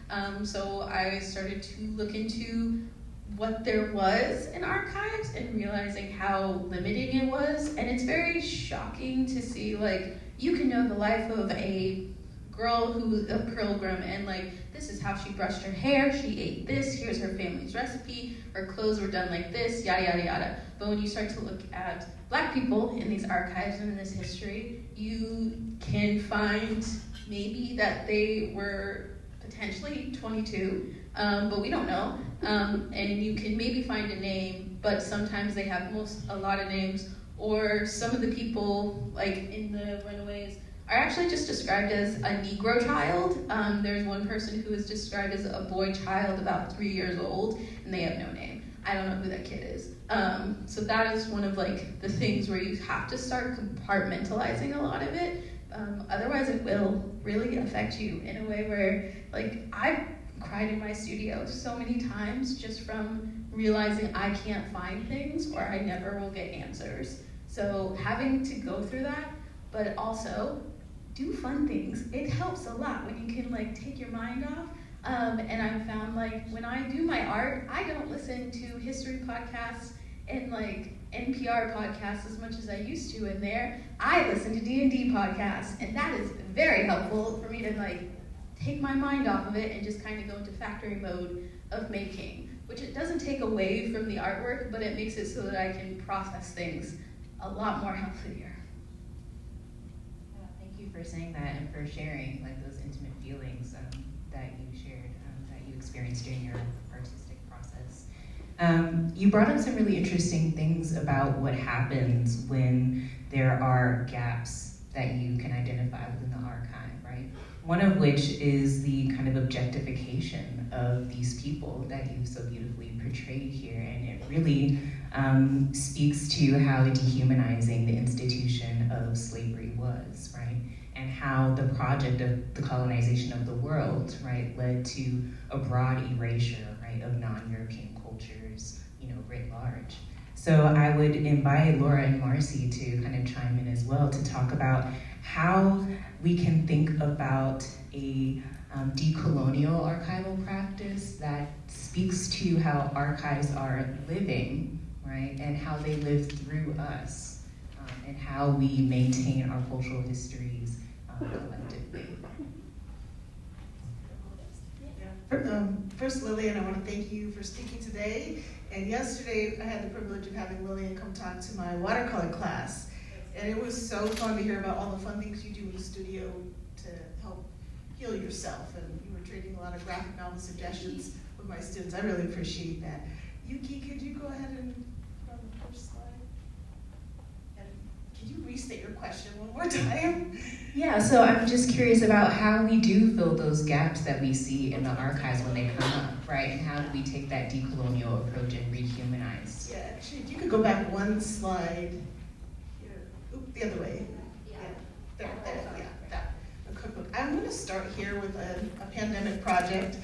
Speaker 3: So I started to look into what there was in archives and realizing how limiting it was. And it's very shocking to see, like, you can know the life of a girl who was a pilgrim and like, this is how she brushed her hair, she ate this, here's her family's recipe, her clothes were done like this, yada, yada, yada. But when you start to look at Black people in these archives and in this history, you can find maybe that they were potentially 22, but we don't know. And you can maybe find a name, but sometimes they have a lot of names, or some of the people, like in the Runaways, are actually just described as a Negro child. There's one person who is described as a boy child about 3 years old, and they have no name. I don't know who that kid is. So that is one of like the things where you have to start compartmentalizing a lot of it. Otherwise it will really affect you in a way where, like, I've cried in my studio so many times just from realizing I can't find things or I never will get answers. So having to go through that, but also do fun things. It helps a lot when you can like take your mind off. And I've found like when I do my art, I don't listen to history podcasts and like NPR podcasts as much as I used to in there. I listen to D&D podcasts, and that is very helpful for me to like take my mind off of it and just kind of go into factory mode of making, which it doesn't take away from the artwork, but it makes it so that I can process things a lot more healthier.
Speaker 8: Thank you for saying that and for sharing like those intimate feelings that you shared, that you experienced during your artistic process. You brought up some really interesting things about what happens when there are gaps that you can identify within the archive, right? One of which is the kind of objectification of these people that you've so beautifully portrayed here, and it really speaks to how dehumanizing the institution of slavery was, right? And how the project of the colonization of the world, right, led to a broad erasure, right, of non-European cultures, writ large. So I would invite Laura and Marcy to kind of chime in as well to talk about how we can think about a decolonial archival practice that speaks to how archives are living, right, and how they live through us, and how we maintain our cultural histories collectively.
Speaker 9: First, Lillian, I want to thank you for speaking today. And yesterday, I had the privilege of having Lillian come talk to my watercolor class. And it was so fun to hear about all the fun things you do in the studio to help heal yourself. And you were trading a lot of graphic novel suggestions with my students. I really appreciate that. Yuki, could you go ahead and put on the first slide? And can you restate your question one more time?
Speaker 8: Yeah, so I'm just curious about how we do fill those gaps that we see in the archives when they come up, right? And how do we take that decolonial approach and rehumanize?
Speaker 9: Yeah, actually, if you could go back one slide. Here. Oop, the other way. Yeah, there, yeah, that. A cookbook. I'm going to start here with a pandemic project.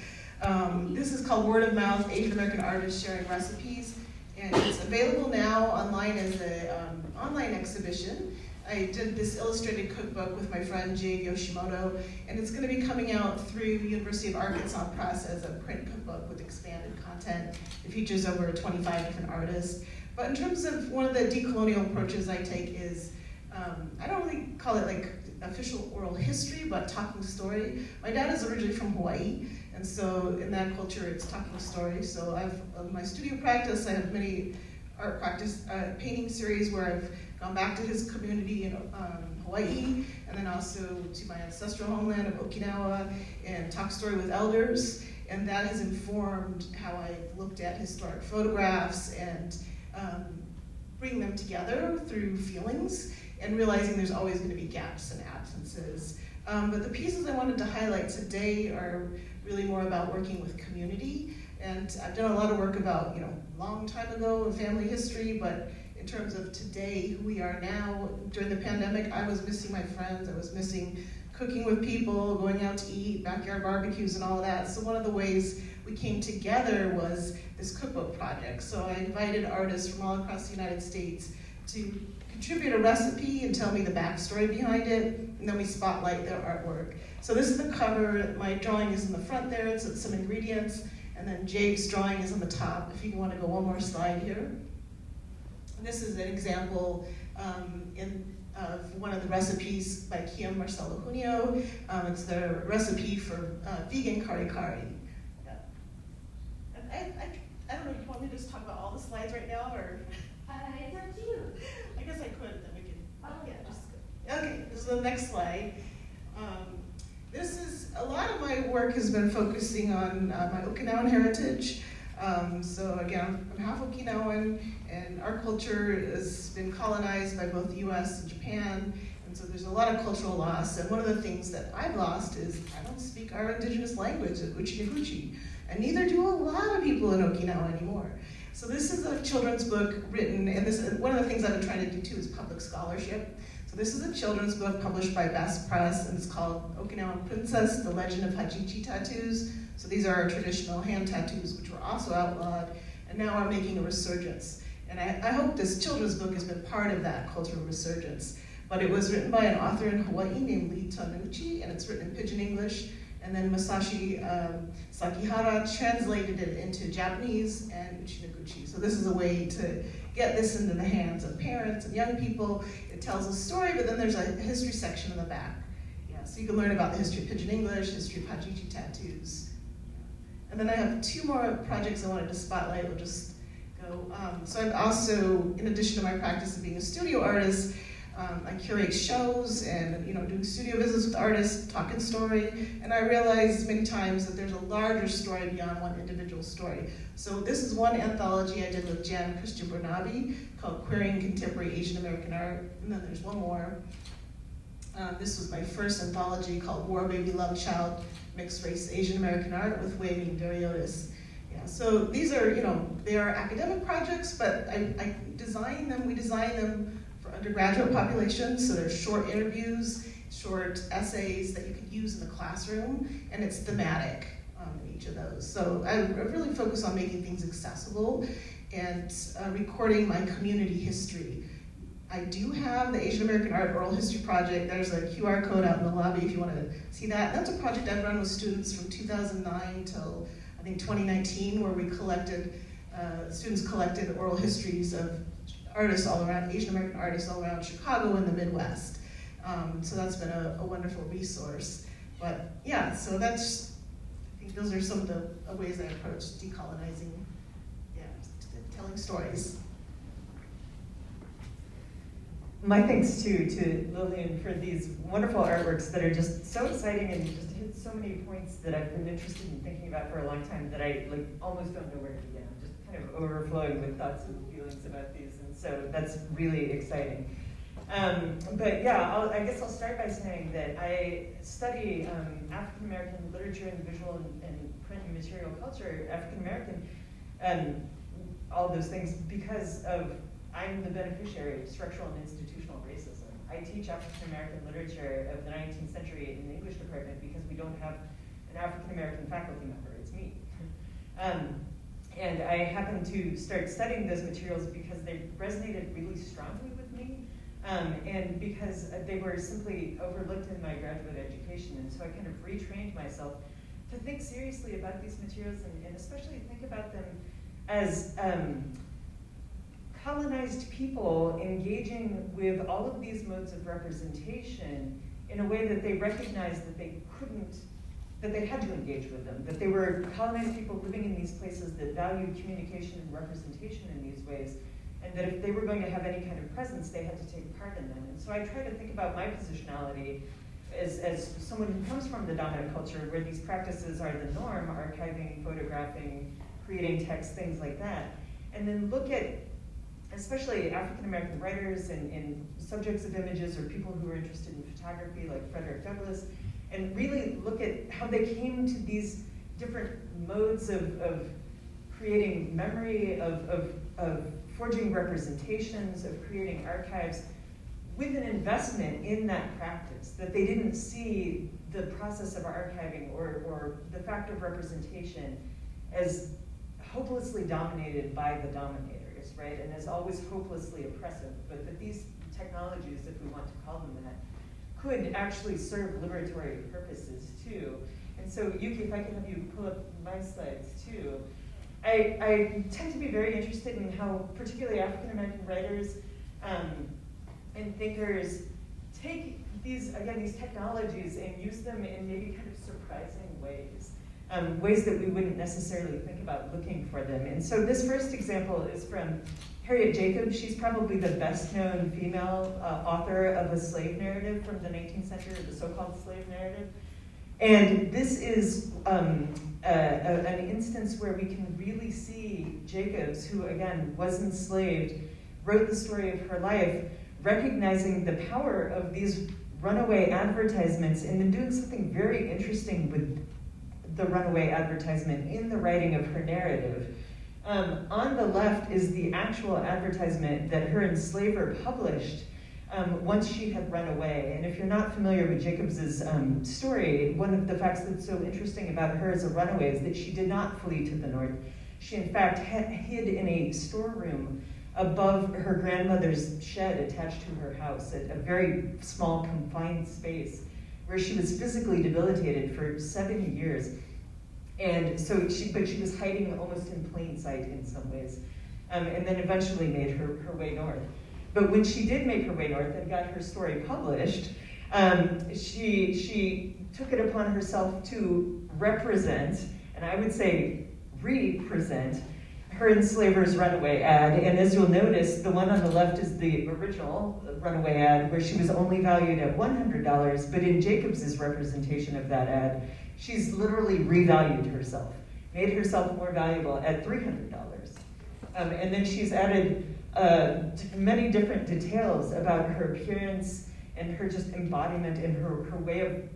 Speaker 9: This is called Word of Mouth, Asian American Artists Sharing Recipes. And it's available now online as an online exhibition. I did this illustrated cookbook with my friend Jade Yoshimoto, and it's going to be coming out through University of Arkansas Press as a print cookbook with expanded content. It features over 25 different artists. But in terms of one of the decolonial approaches I take is, I don't really call it like official oral history, but talking story. My dad is originally from Hawaii, and so in that culture, it's talking story. So I've my studio practice, I have many art practice painting series where I've gone back to his community in Hawaii, and then also to my ancestral homeland of Okinawa, and talk story with elders. And that has informed how I've looked at historic photographs and bring them together through feelings, and realizing there's always going to be gaps and absences. But the pieces I wanted to highlight today are really more about working with community. And I've done a lot of work about, long time ago in family history, but in terms of today, who we are now. During the pandemic, I was missing my friends. I was missing cooking with people, going out to eat, backyard barbecues and all of that. So one of the ways we came together was this cookbook project. So I invited artists from all across the United States to contribute a recipe and tell me the backstory behind it, and then we spotlight their artwork. So this is the cover. My drawing is in the front there. It's some ingredients. And then Jake's drawing is on the top, if you want to go one more slide here. This is an example of one of the recipes by Kia Marcelo Junio. It's the recipe for vegan kari kari. Yeah. I don't know, do you want me to just talk about all the slides right now, or?
Speaker 1: It's up to you.
Speaker 9: I guess I could, then we can, okay, this is the next slide. This is, a lot of my work has been focusing on my Okinawan heritage. So again, I'm half Okinawan, and our culture has been colonized by both the US and Japan, and so there's a lot of cultural loss. And one of the things that I've lost is I don't speak our indigenous language, Uchi-Nikuchi, and neither do a lot of people in Okinawa anymore. So this is a children's book written, and this is one of the things I've been trying to do too is public scholarship. So this is a children's book published by Best Press, and it's called Okinawan Princess, The Legend of Hachichi Tattoos. So these are our traditional hand tattoos, which were also outlawed, and now are making a resurgence. And I hope this children's book has been part of that cultural resurgence. But it was written by an author in Hawaii named Lee Tanuchi, and it's written in Pidgin English. And then Masashi Sakihara translated it into Japanese and Uchi-Nikuchi. So this is a way to get this into the hands of parents and young people. It tells a story, but then there's a history section in the back. Yeah, so you can learn about the history of Pidgin English, history of Hachichi tattoos. And then I have two more projects I wanted to spotlight. We'll just go. So I've also, in addition to my practice of being a studio artist, I curate shows and doing studio visits with artists, talking story, and I realized many times that there's a larger story beyond one individual story. So this is one anthology I did with Jan Christian Bernabe called Querying Contemporary Asian American Art, and then there's one more. This was my first anthology called War Baby Love Child, Mixed Race Asian American Art with Wei Ming Dariotis. Yeah, so these are, they are academic projects, but I design them, we design them for undergraduate populations, so there's short interviews, short essays that you can use in the classroom, and it's thematic in each of those. So I really focus on making things accessible and recording my community history. I do have the Asian American Art Oral History Project. There's a QR code out in the lobby if you want to see that. That's a project I've run with students from 2009 till I think 2019, where we collected, students collected oral histories of artists all around, Asian American artists all around Chicago and the Midwest. So that's been a wonderful resource. But yeah, so that's, I think those are some of the ways I approach decolonizing, telling stories.
Speaker 10: My thanks too to Lillian for these wonderful artworks that are just so exciting and just hit so many points that I've been interested in thinking about for a long time that I almost don't know where to begin. I'm just kind of overflowing with thoughts and feelings about these, and so that's really exciting. But yeah, I guess I'll start by saying that I study African American literature and visual and print and material culture, African American, all those things because of I'm the beneficiary of structural and institutional racism. I teach African American literature of the 19th century in the English department because we don't have an African American faculty member, it's me. And I happened to start studying those materials because they resonated really strongly with me. And because they were simply overlooked in my graduate education, and so I kind of retrained myself to think seriously about these materials and especially think about them as colonized people engaging with all of these modes of representation in a way that they recognized that they couldn't, that they had to engage with them, that they were colonized people living in these places that valued communication and representation in these ways, and that if they were going to have any kind of presence, they had to take part in them. And so I try to think about my positionality as someone who comes from the dominant culture where these practices are the norm, archiving, photographing, creating text, things like that, and then look at especially African-American writers and subjects of images or people who are interested in photography like Frederick Douglass, and really look at how they came to these different modes of creating memory, of forging representations, of creating archives with an investment in that practice, that they didn't see the process of archiving or the fact of representation as hopelessly dominated by the dominators, right? And as always hopelessly oppressive, but that these technologies, if we want to call them that, could actually serve liberatory purposes too. And so Yuki, if I could have you pull up my slides too. I tend to be very interested in how particularly African-American writers and thinkers take these technologies and use them in maybe kind of surprising ways. Ways that we wouldn't necessarily think about looking for them. And so this first example is from Harriet Jacobs. She's probably the best known female author of a slave narrative from the 19th century, the so-called slave narrative. And this is an instance where we can really see Jacobs, who again was enslaved, wrote the story of her life, recognizing the power of these runaway advertisements and then doing something very interesting with the runaway advertisement in the writing of her narrative. On the left is the actual advertisement that her enslaver published once she had run away. And if you're not familiar with Jacobs's story, one of the facts that's so interesting about her as a runaway is that she did not flee to the north. She in fact hid in a storeroom above her grandmother's shed attached to her house, a very small confined space where she was physically debilitated for 7 years. And so she was hiding almost in plain sight in some ways, and then eventually made her way north. But when she did make her way north and got her story published, she took it upon herself to represent, and I would say represent, her enslaver's runaway ad. And as you'll notice, the one on the left is the original runaway ad where she was only valued at $100, but in Jacobs's representation of that ad, she's literally revalued herself, made herself more valuable at $300. And then she's added many different details about her appearance and her just embodiment and her way of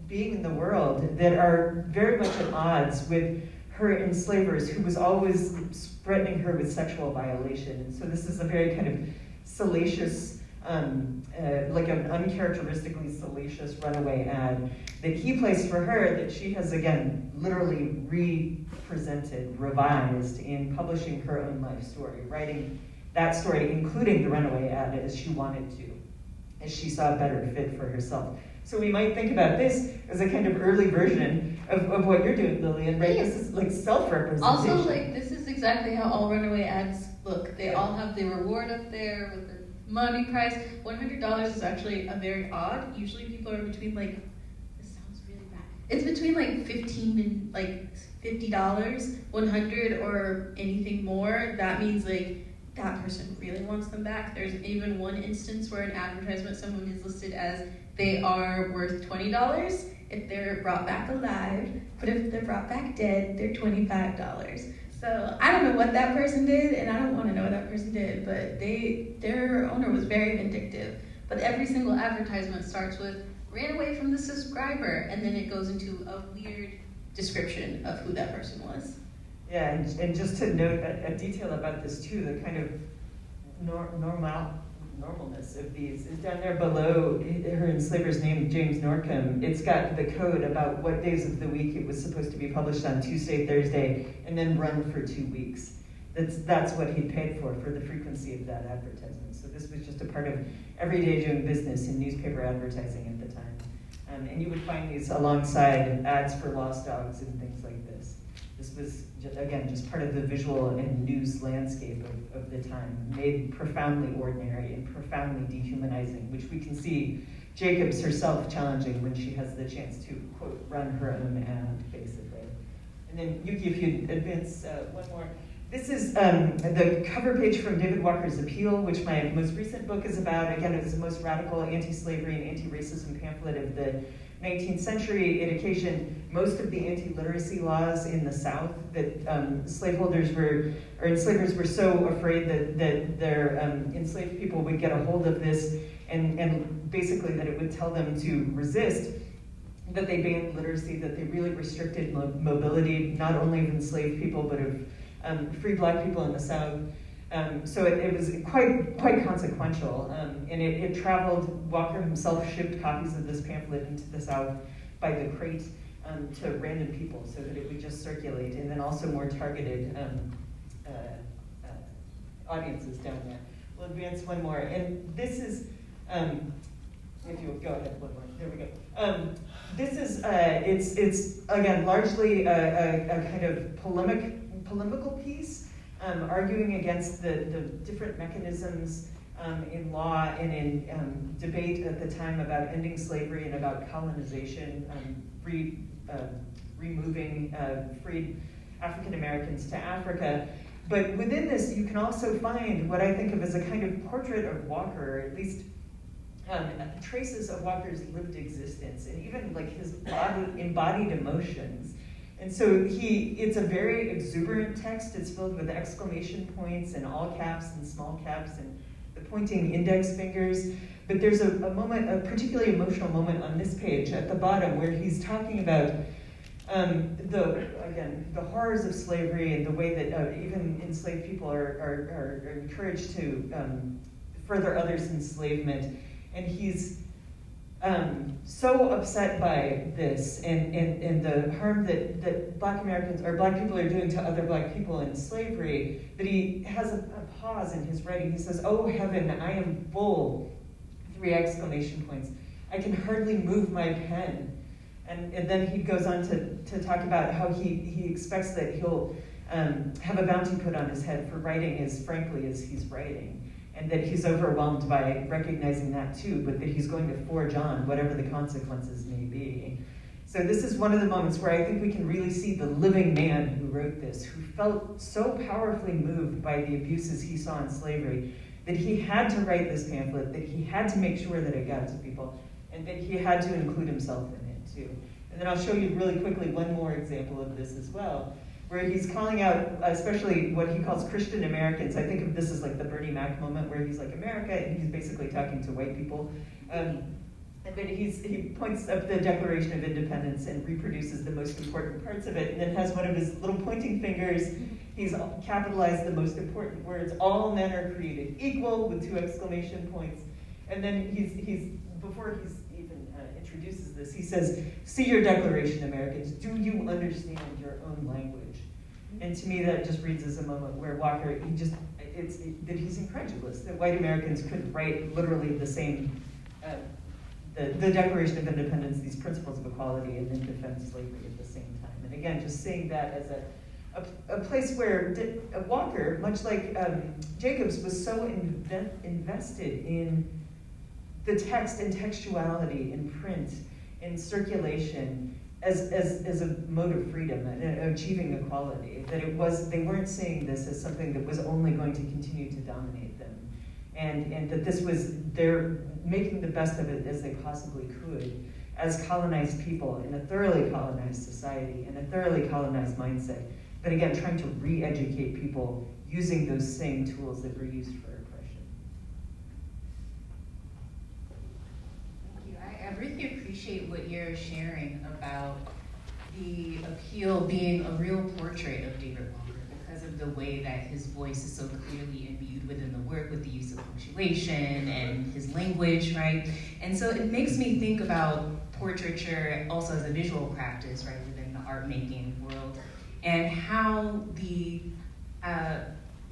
Speaker 10: being in the world that are very much at odds with her enslavers, who was always threatening her with sexual violation. And so this is a very kind of salacious, like an uncharacteristically salacious runaway ad that he placed for her that she has, again, literally represented, revised in publishing her own life story, writing that story, including the runaway ad, as she wanted to, as she saw a better fit for herself. So we might think about this as a kind of early version of what you're doing, Lillian, right?
Speaker 11: Yes.
Speaker 10: This is like self-representation.
Speaker 11: Also, like, this is exactly how all runaway ads look. They all have the reward up there with the money price. $100 is actually a very odd. Usually people are between like, this sounds really bad. It's between like $15 and like $50, 100 or anything more. That means like that person really wants them back. There's even one instance where an advertisement, someone is listed as they are worth $20 if they're brought back alive, but if they're brought back dead, they're $25. So I don't know what that person did, and I don't want to know what that person did, but their owner was very vindictive. But every single advertisement starts with, ran away from the subscriber, and then it goes into a weird description of who that person was.
Speaker 10: Yeah, and just to note a detail about this too, the kind of normalness of these is down there below her enslaver's name, James Norcombe. It's got the code about what days of the week it was supposed to be published on, Tuesday, Thursday, and then run for 2 weeks. That's what he paid for the frequency of that advertisement. So this was just a part of everyday doing business in newspaper advertising at the time. And you would find these alongside ads for lost dogs and things like this. This was, again, just part of the visual and news landscape of the time, made profoundly ordinary and profoundly dehumanizing, which we can see Jacobs herself challenging when she has the chance to, quote, run her own ad, basically. And then, Yuki, if you advance one more. This is the cover page from David Walker's Appeal, which my most recent book is about. Again, it was the most radical anti-slavery and anti-racism pamphlet of the 19th century. It occasioned most of the anti-literacy laws in the South that enslavers were so afraid that their enslaved people would get a hold of this and basically that it would tell them to resist, that they banned literacy, that they really restricted mobility, not only of enslaved people, but of free black people in the South. So it was quite consequential. And it traveled, Walker himself shipped copies of this pamphlet into the South by the crate to random people so that it would just circulate, and then also more targeted audiences down there. We'll advance one more. And this is, if you would go ahead, one more. There we go. This is, it's again, largely a kind of polemical piece, arguing against the different mechanisms in law and in debate at the time about ending slavery and about colonization, removing freed African Americans to Africa. But within this, you can also find what I think of as a kind of portrait of Walker, or at least traces of Walker's lived existence, and even like his embodied emotions. And so it's a very exuberant text. It's filled with exclamation points and all caps and small caps and the pointing index fingers. But there's a moment, a particularly emotional moment on this page at the bottom where he's talking about the horrors of slavery and the way that even enslaved people are encouraged to further others' enslavement. And he's so upset by this and the harm that Black Americans or Black people are doing to other Black people in slavery that he has a pause in his writing. He says, "Oh heaven, I am full," 3 exclamation points. "I can hardly move my pen." And then he goes on to talk about how he expects that he'll have a bounty put on his head for writing as frankly as he's writing. And that he's overwhelmed by recognizing that too, but that he's going to forge on, whatever the consequences may be. So this is one of the moments where I think we can really see the living man who wrote this, who felt so powerfully moved by the abuses he saw in slavery, that he had to write this pamphlet, that he had to make sure that it got to people, and that he had to include himself in it too. And then I'll show you really quickly one more example of this as well, where he's calling out, especially what he calls Christian Americans. I think of this as like the Bernie Mac moment, where he's like America, and he's basically talking to white people. But he points up the Declaration of Independence and reproduces the most important parts of it, and then has one of his little pointing fingers. He's capitalized the most important words. "All men are created equal," with 2 exclamation points. And then before he's even introduces this, he says, "See your Declaration, Americans. Do you understand your own language?" And to me, that just reads as a moment where Walker, that he's incredulous that white Americans could write literally the same, the Declaration of Independence, these principles of equality, and then defend slavery at the same time. And again, just seeing that as a place where Walker, much like Jacobs, was so invested in the text and textuality in print, in circulation, as a mode of freedom and achieving equality, that they weren't seeing this as something that was only going to continue to dominate them, and that this was they're making the best of it as they possibly could as colonized people in a thoroughly colonized society and a thoroughly colonized mindset, but again trying to re-educate people using those same tools that were used for oppression.
Speaker 8: I really appreciate what you're sharing about the Appeal being a real portrait of David Walker because of the way that his voice is so clearly imbued within the work with the use of punctuation and his language, right? And so it makes me think about portraiture also as a visual practice, right, within the art making world, and how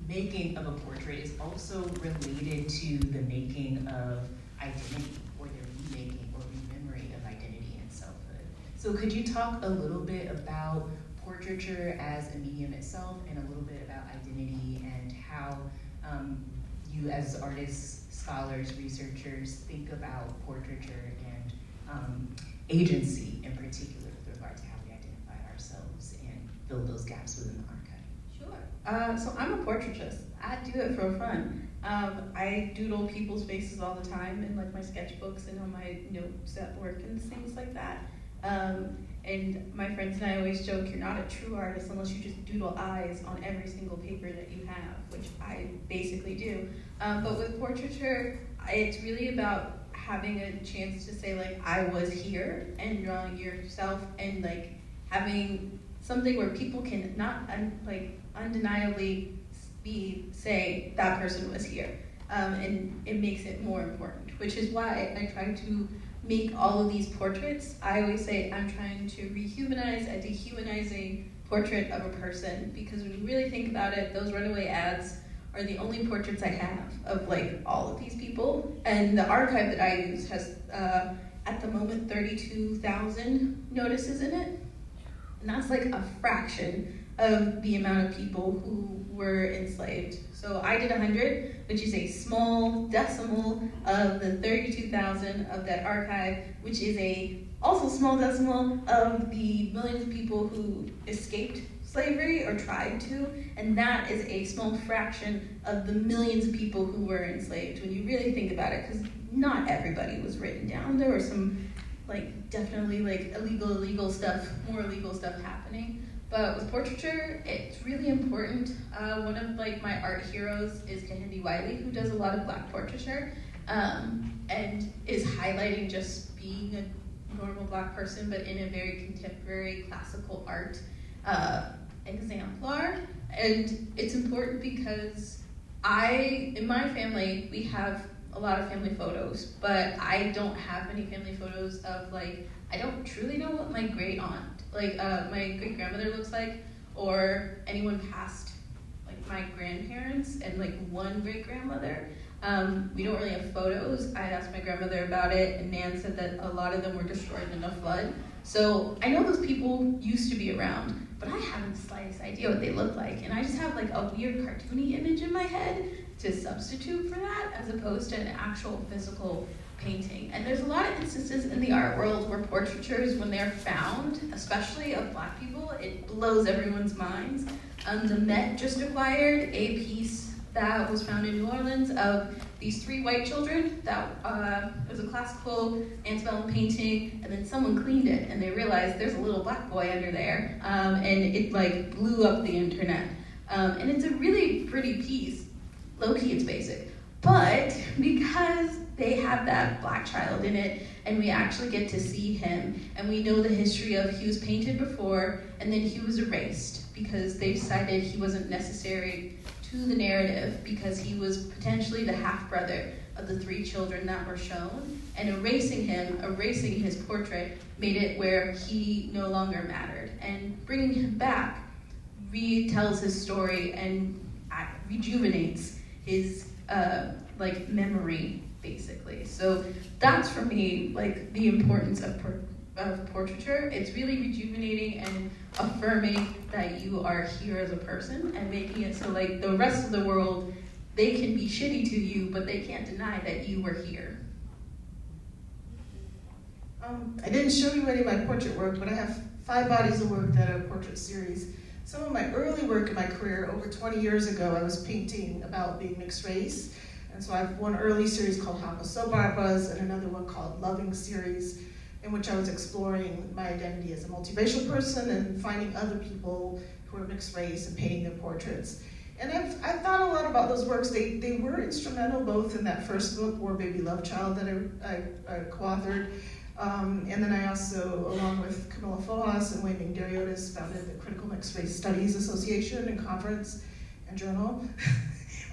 Speaker 8: making of a portrait is also related to the making of identity, or the remaking or rememory of identity and selfhood. So could you talk a little bit about portraiture as a medium itself, and a little bit about identity, and how you as artists, scholars, researchers think about portraiture and agency in particular with regard to how we identify ourselves and fill those gaps within the archive?
Speaker 3: Sure. So I'm a portraitist. I do it for fun. I doodle people's faces all the time in like my sketchbooks and on my notes at work and things like that. And my friends and I always joke, you're not a true artist unless you just doodle eyes on every single paper that you have, which I basically do. But with portraiture, it's really about having a chance to say like, I was here, and drawing yourself, and like having something where people can not undeniably say that person was here. And it makes it more important, which is why I try to make all of these portraits. I always say I'm trying to rehumanize a dehumanizing portrait of a person, because when you really think about it, those runaway ads are the only portraits I have of like all of these people. And the archive that I use has, at the moment, 32,000 notices in it. And that's like a fraction of the amount of people who were enslaved. So I did 100, which is a small decimal of the 32,000 of that archive, which is a also small decimal of the millions of people who escaped slavery or tried to, and that is a small fraction of the millions of people who were enslaved when you really think about it, because not everybody was written down. There were some definitely illegal stuff, more illegal stuff happening. But with portraiture, it's really important. One of my art heroes is Kehinde Wiley, who does a lot of Black portraiture, and is highlighting just being a normal Black person, but in a very contemporary classical art exemplar. And it's important because in my family, we have a lot of family photos, but I don't have many family photos of I don't truly know what my great aunt, my great grandmother looks like, or anyone past my grandparents and one great grandmother. We don't really have photos. I asked my grandmother about it, and Nan said that a lot of them were destroyed in a flood. So I know those people used to be around, but I haven't the slightest idea what they look like. And I just have a weird cartoony image in my head to substitute for that, as opposed to an actual physical painting. And there's a lot of instances in the art world where portraitures, when they're found, especially of Black people, it blows everyone's minds. The Met just acquired a piece that was found in New Orleans of these 3 white children. That was a classical antebellum painting, and then someone cleaned it, and they realized there's a little Black boy under there, and it blew up the internet. And it's a really pretty piece. Low-key, it's basic. But because they have that Black child in it, and we actually get to see him, and we know the history of he was painted before, and then he was erased because they decided he wasn't necessary to the narrative because he was potentially the half-brother of the 3 children that were shown, and erasing his portrait, made it where he no longer mattered. And bringing him back retells his story and rejuvenates his memory, basically. So that's for me the importance of portraiture. It's really rejuvenating and affirming that you are here as a person, and making it so the rest of the world, they can be shitty to you, but they can't deny that you were here.
Speaker 9: I didn't show you any of my portrait work, but I have 5 bodies of work that are portrait series. Some of my early work in my career, over 20 years ago, I was painting about being mixed race. And so I have one early series called Hapa Soap Operas, and another one called Loving Series, in which I was exploring my identity as a multiracial person and finding other people who are mixed race and painting their portraits. And I've thought a lot about those works. They were instrumental both in that first book, War Baby Love Child, that I co-authored. And then I also, along with Camilla Fojas and Wei-Ming Dariotis, founded the Critical Mixed Race Studies Association and Conference and Journal,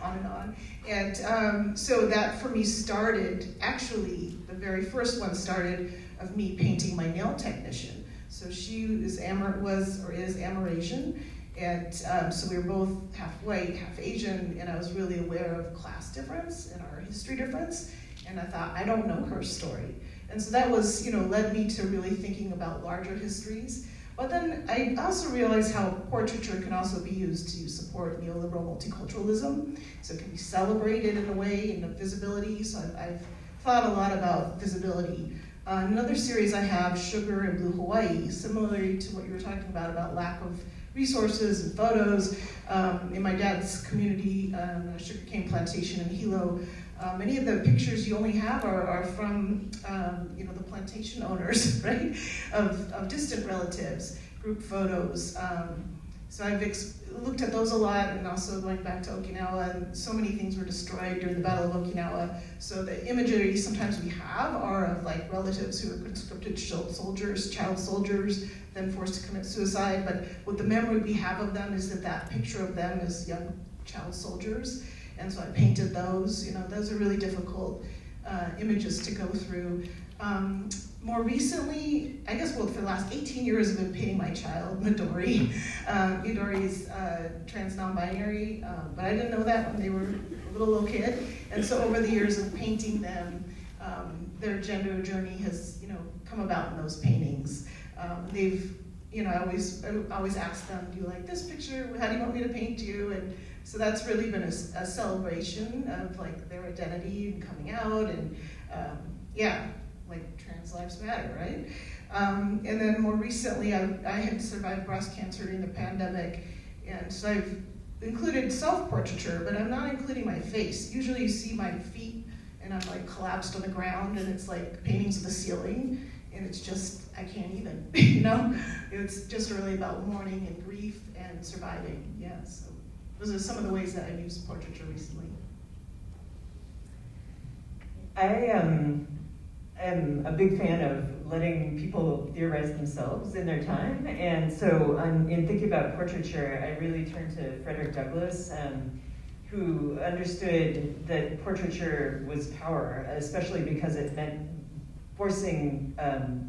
Speaker 9: on and on. And so that for me started, actually, the very first one started of me painting my nail technician. So she is Amerasian, And so we were both half white, half Asian, and I was really aware of class difference and our history difference. And I thought, I don't know her story. And so that was, led me to really thinking about larger histories. But then I also realized how portraiture can also be used to support neoliberal multiculturalism. So it can be celebrated in a way, in the visibility. So I've thought a lot about visibility. Another series I have, Sugar in Blue Hawaii, similarly to what you were talking about lack of resources and photos. In my dad's community, sugarcane plantation in Hilo, many of the pictures you only have are from the plantation owners, right? Of distant relatives, group photos. So I've looked at those a lot, and also going back to Okinawa, and so many things were destroyed during the Battle of Okinawa. So the imagery sometimes we have are of like relatives who were conscripted soldiers, child soldiers, then forced to commit suicide. But what the memory we have of them is that picture of them as young child soldiers. And so I painted those. Those are really difficult images to go through. More recently, I guess, for the last 18 years I've been painting my child, Midori. Midori is trans non-binary, but I didn't know that when they were a little kid. And so over the years of painting them, their gender journey has, come about in those paintings. They've, I always ask them, do you like this picture? How do you want me to paint you? And so that's really been a celebration of like their identity and coming out, and like trans lives matter, right? And then more recently, I had survived breast cancer during the pandemic, and so I've included self-portraiture, but I'm not including my face. Usually you see my feet, and I'm like collapsed on the ground, and it's like paintings of the ceiling, and it's just, I can't even, It's just really about mourning and grief and surviving, so those are some of the ways that I've used portraiture recently.
Speaker 10: I am a big fan of letting people theorize themselves in their time, and so in thinking about portraiture, I really turned to Frederick Douglass, who understood that portraiture was power, especially because it meant forcing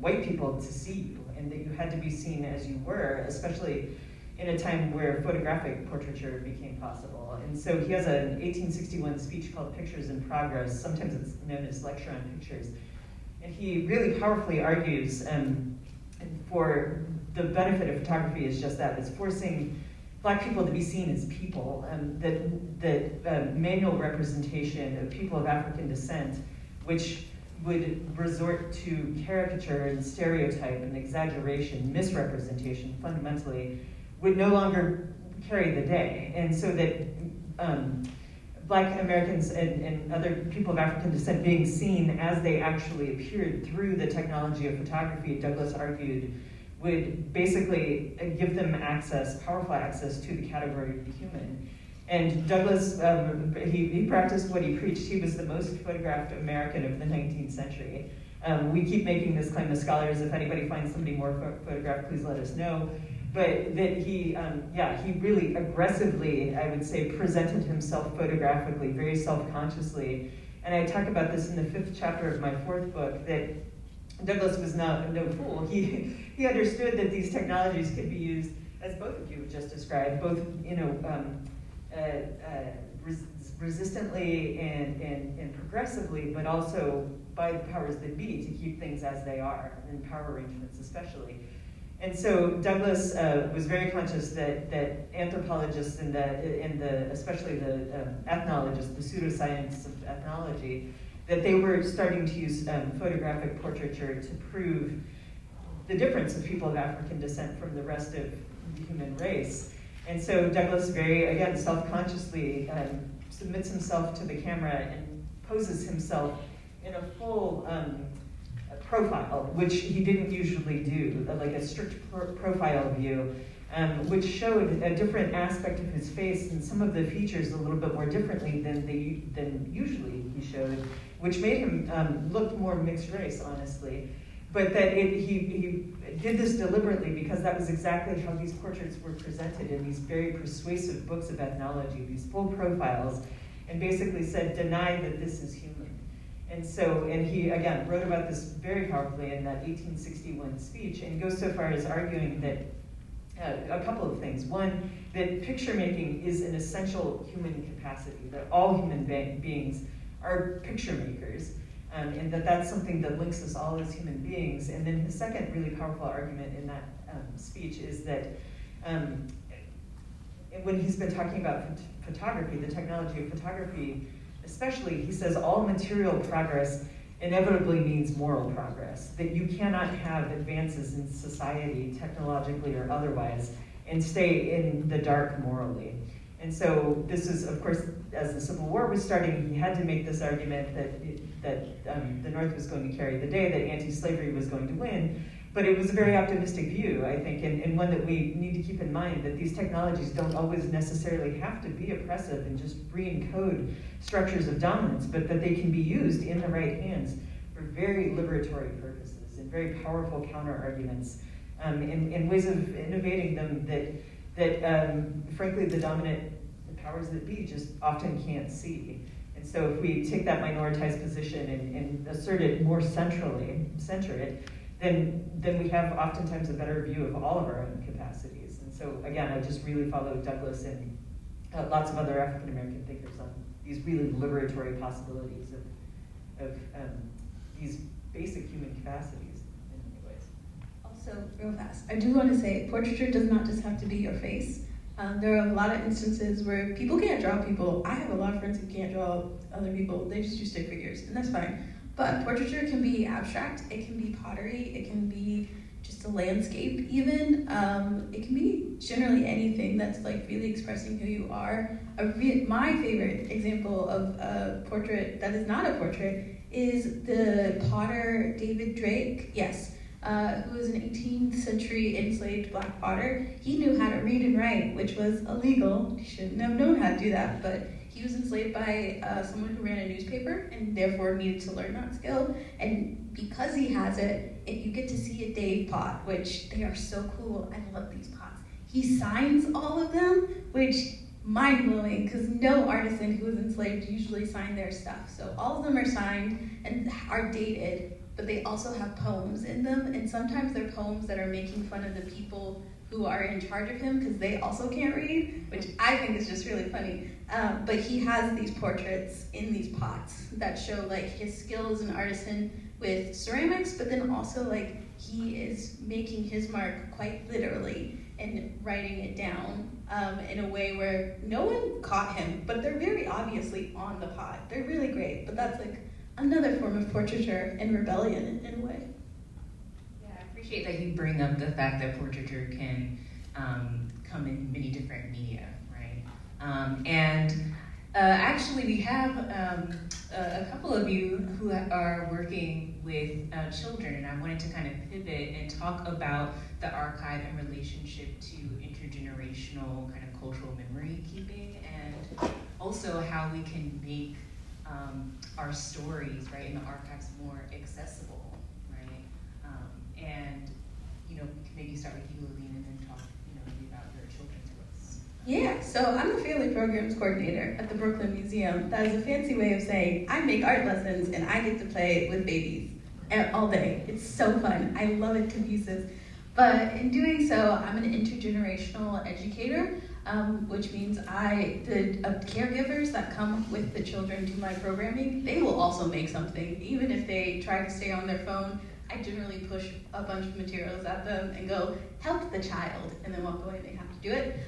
Speaker 10: white people to see you, and that you had to be seen as you were, especially in a time where photographic portraiture became possible. And so he has an 1861 speech called Pictures in Progress, sometimes it's known as Lecture on Pictures. And he really powerfully argues for the benefit of photography is just that, it's forcing Black people to be seen as people, that manual representation of people of African descent, which would resort to caricature and stereotype and exaggeration, misrepresentation fundamentally, would no longer carry the day. And so that Black Americans and other people of African descent being seen as they actually appeared through the technology of photography, Douglass argued, would basically give them access, powerful access to the category of the human. And Douglass, he practiced what he preached. He was the most photographed American of the 19th century. We keep making this claim as scholars. If anybody finds somebody more photographed, please let us know. But that he really aggressively, I would say, presented himself photographically, very self-consciously. And I talk about this in the 5th chapter of my 4th book, that Douglass was no fool. He understood that these technologies could be used, as both of you just described, both resistantly and progressively, but also by the powers that be to keep things as they are, in power arrangements especially. And so Douglass was very conscious that anthropologists and especially the ethnologists, the pseudoscience of ethnology, that they were starting to use photographic portraiture to prove the difference of people of African descent from the rest of the human race. And so Douglass very, again, self-consciously submits himself to the camera and poses himself in a full profile, which he didn't usually do, like a strict profile view, which showed a different aspect of his face and some of the features a little bit more differently than usually he showed, which made him look more mixed race, honestly. But that he did this deliberately because that was exactly how these portraits were presented in these very persuasive books of ethnology, these full profiles, and basically said, deny that this is human. And so, and he, again, wrote about this very powerfully in that 1861 speech, and goes so far as arguing that a couple of things. One, that picture making is an essential human capacity, that all human beings are picture makers, and that's something that links us all as human beings. And then his second really powerful argument in that speech is that when he's been talking about photography, the technology of photography, especially, he says all material progress inevitably means moral progress, that you cannot have advances in society, technologically or otherwise, and stay in the dark morally. And so this is, of course, as the Civil War was starting, he had to make this argument that the North was going to carry the day, that anti-slavery was going to win. But it was a very optimistic view, I think, and one that we need to keep in mind, that these technologies don't always necessarily have to be oppressive and just re-encode structures of dominance, but that they can be used in the right hands for very liberatory purposes and very powerful counter-arguments, and ways of innovating them that frankly, the dominant powers that be just often can't see. And so if we take that minoritized position and assert it more centrally, center it, then we have oftentimes a better view of all of our own capacities. And so again, I just really follow Douglas and lots of other African American thinkers on these really liberatory possibilities of these basic human capacities in many ways.
Speaker 11: Also, real fast, I do want to say portraiture does not just have to be your face. There are a lot of instances where people can't draw people. I have a lot of friends who can't draw other people. They just do stick figures, and that's fine. But portraiture can be abstract, it can be pottery, it can be just a landscape even. It can be generally anything that's like really expressing who you are. My favorite example of a portrait that is not a portrait is the potter David Drake, who was an 18th century enslaved black potter. He knew how to read and write, which was illegal. He shouldn't have known how to do that, but he was enslaved by someone who ran a newspaper and therefore needed to learn that skill. And because he has it, if you get to see a Dave pot, which they are so cool, I love these pots. He signs all of them, which mind-blowing, because no artisan who was enslaved usually signed their stuff. So all of them are signed and are dated, but they also have poems in them, and sometimes they're poems that are making fun of the people who are in charge of him because they also can't read, which I think is just really funny. But he has these portraits in these pots that show like his skill as an artisan with ceramics, but then also like he is making his mark quite literally and writing it down in a way where no one caught him, but they're very obviously on the pot. They're really great, but that's like another form of portraiture and rebellion in a way.
Speaker 8: Yeah, I appreciate that you bring up the fact that portraiture can come in many different media, right? Actually, we have a couple of you who are working with children, and I wanted to kind of pivot and talk about the archive in relationship to intergenerational kind of cultural memory keeping, and also how we can make our stories, right, in the archives more accessible, right? And, you know, maybe start with you, Lillian, and then talk, you know, maybe about your children's books.
Speaker 11: Yeah, so I'm a family programs coordinator at the Brooklyn Museum. That is a fancy way of saying I make art lessons and I get to play with babies all day. It's so fun. I love it to pieces. But in doing so, I'm an intergenerational educator, which means the caregivers that come with the children to my programming, they will also make something. Even if they try to stay on their phone, I generally push a bunch of materials at them and go, help the child, and then walk away, they have to do it.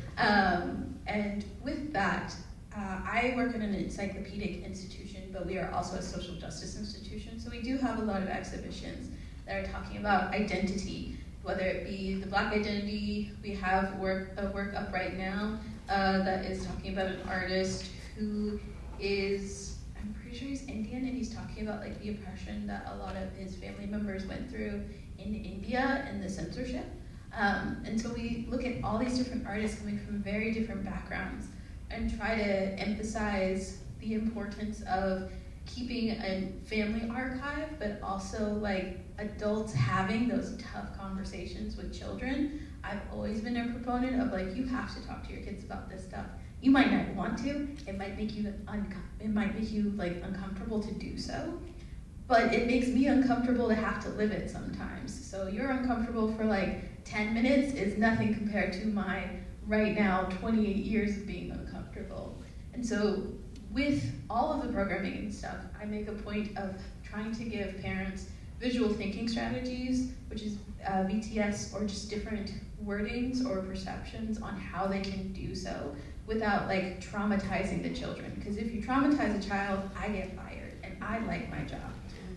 Speaker 11: And with that, I work in an encyclopedic institution, but we are also a social justice institution, so we do have a lot of exhibitions that are talking about identity, whether it be the Black identity. We have a work up right now that is talking about an artist who is, I'm pretty sure he's Indian, and he's talking about like the oppression that a lot of his family members went through in India and the censorship. And so we look at all these different artists coming from very different backgrounds and try to emphasize the importance of keeping a family archive, but also like adults having those tough conversations with children. I've always been a proponent of like, you have to talk to your kids about this stuff. You might not want to, it might make you like uncomfortable to do so, but it makes me uncomfortable to have to live it sometimes. So you're uncomfortable for like 10 minutes is nothing compared to my right now 28 years of being uncomfortable. And so with all of the programming and stuff, I make a point of trying to give parents visual thinking strategies, which is VTS, or just different wordings or perceptions on how they can do so without like traumatizing the children. Because if you traumatize a child, I get fired, and I like my job.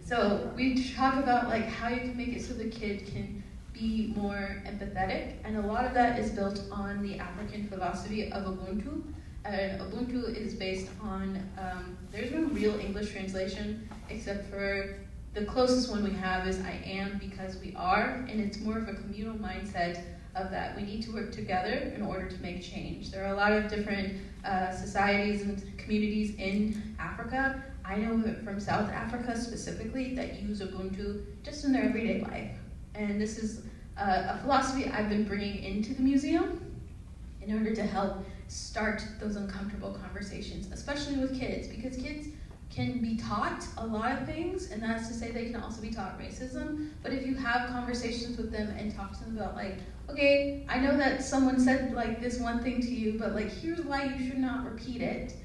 Speaker 11: So we talk about like how you can make it so the kid can be more empathetic, and a lot of that is built on the African philosophy of Ubuntu. And Ubuntu is based on, there's no real English translation, except for the closest one we have is I am because we are, and it's more of a communal mindset of that we need to work together in order to make change. There are a lot of different societies and communities in Africa. I know from South Africa specifically that use Ubuntu just in their everyday life. And this is a philosophy I've been bringing into the museum in order to help start those uncomfortable conversations, especially with kids, because kids can be taught a lot of things, and that's to say they can also be taught racism. But if you have conversations with them and talk to them about like, okay, I know that someone said like this one thing to you, but like here's why you should not repeat it.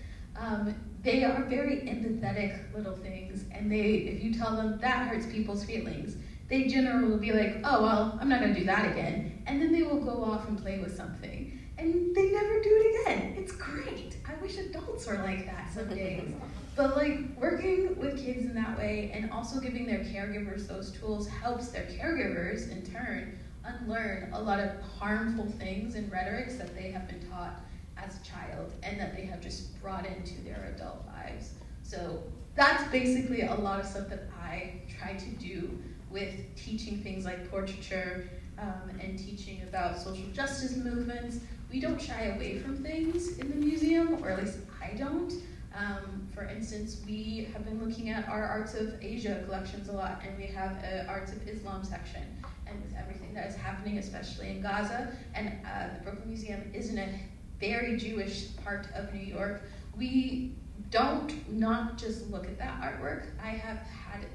Speaker 11: They are very empathetic little things, and if you tell them that hurts people's feelings, they generally will be like, oh, well, I'm not gonna do that again. And then they will go off and play with something. And they never do it again. It's great. I wish adults were like that some days. But like working with kids in that way and also giving their caregivers those tools helps their caregivers in turn unlearn a lot of harmful things and rhetorics that they have been taught as a child and that they have just brought into their adult lives. So that's basically a lot of stuff that I try to do with teaching things like portraiture and teaching about social justice movements. We don't shy away from things in the museum, or at least I don't. For instance, we have been looking at our Arts of Asia collections a lot, and we have an Arts of Islam section. And with everything that is happening, especially in Gaza, and the Brooklyn Museum is in a very Jewish part of New York, we don't not just look at that artwork. I have had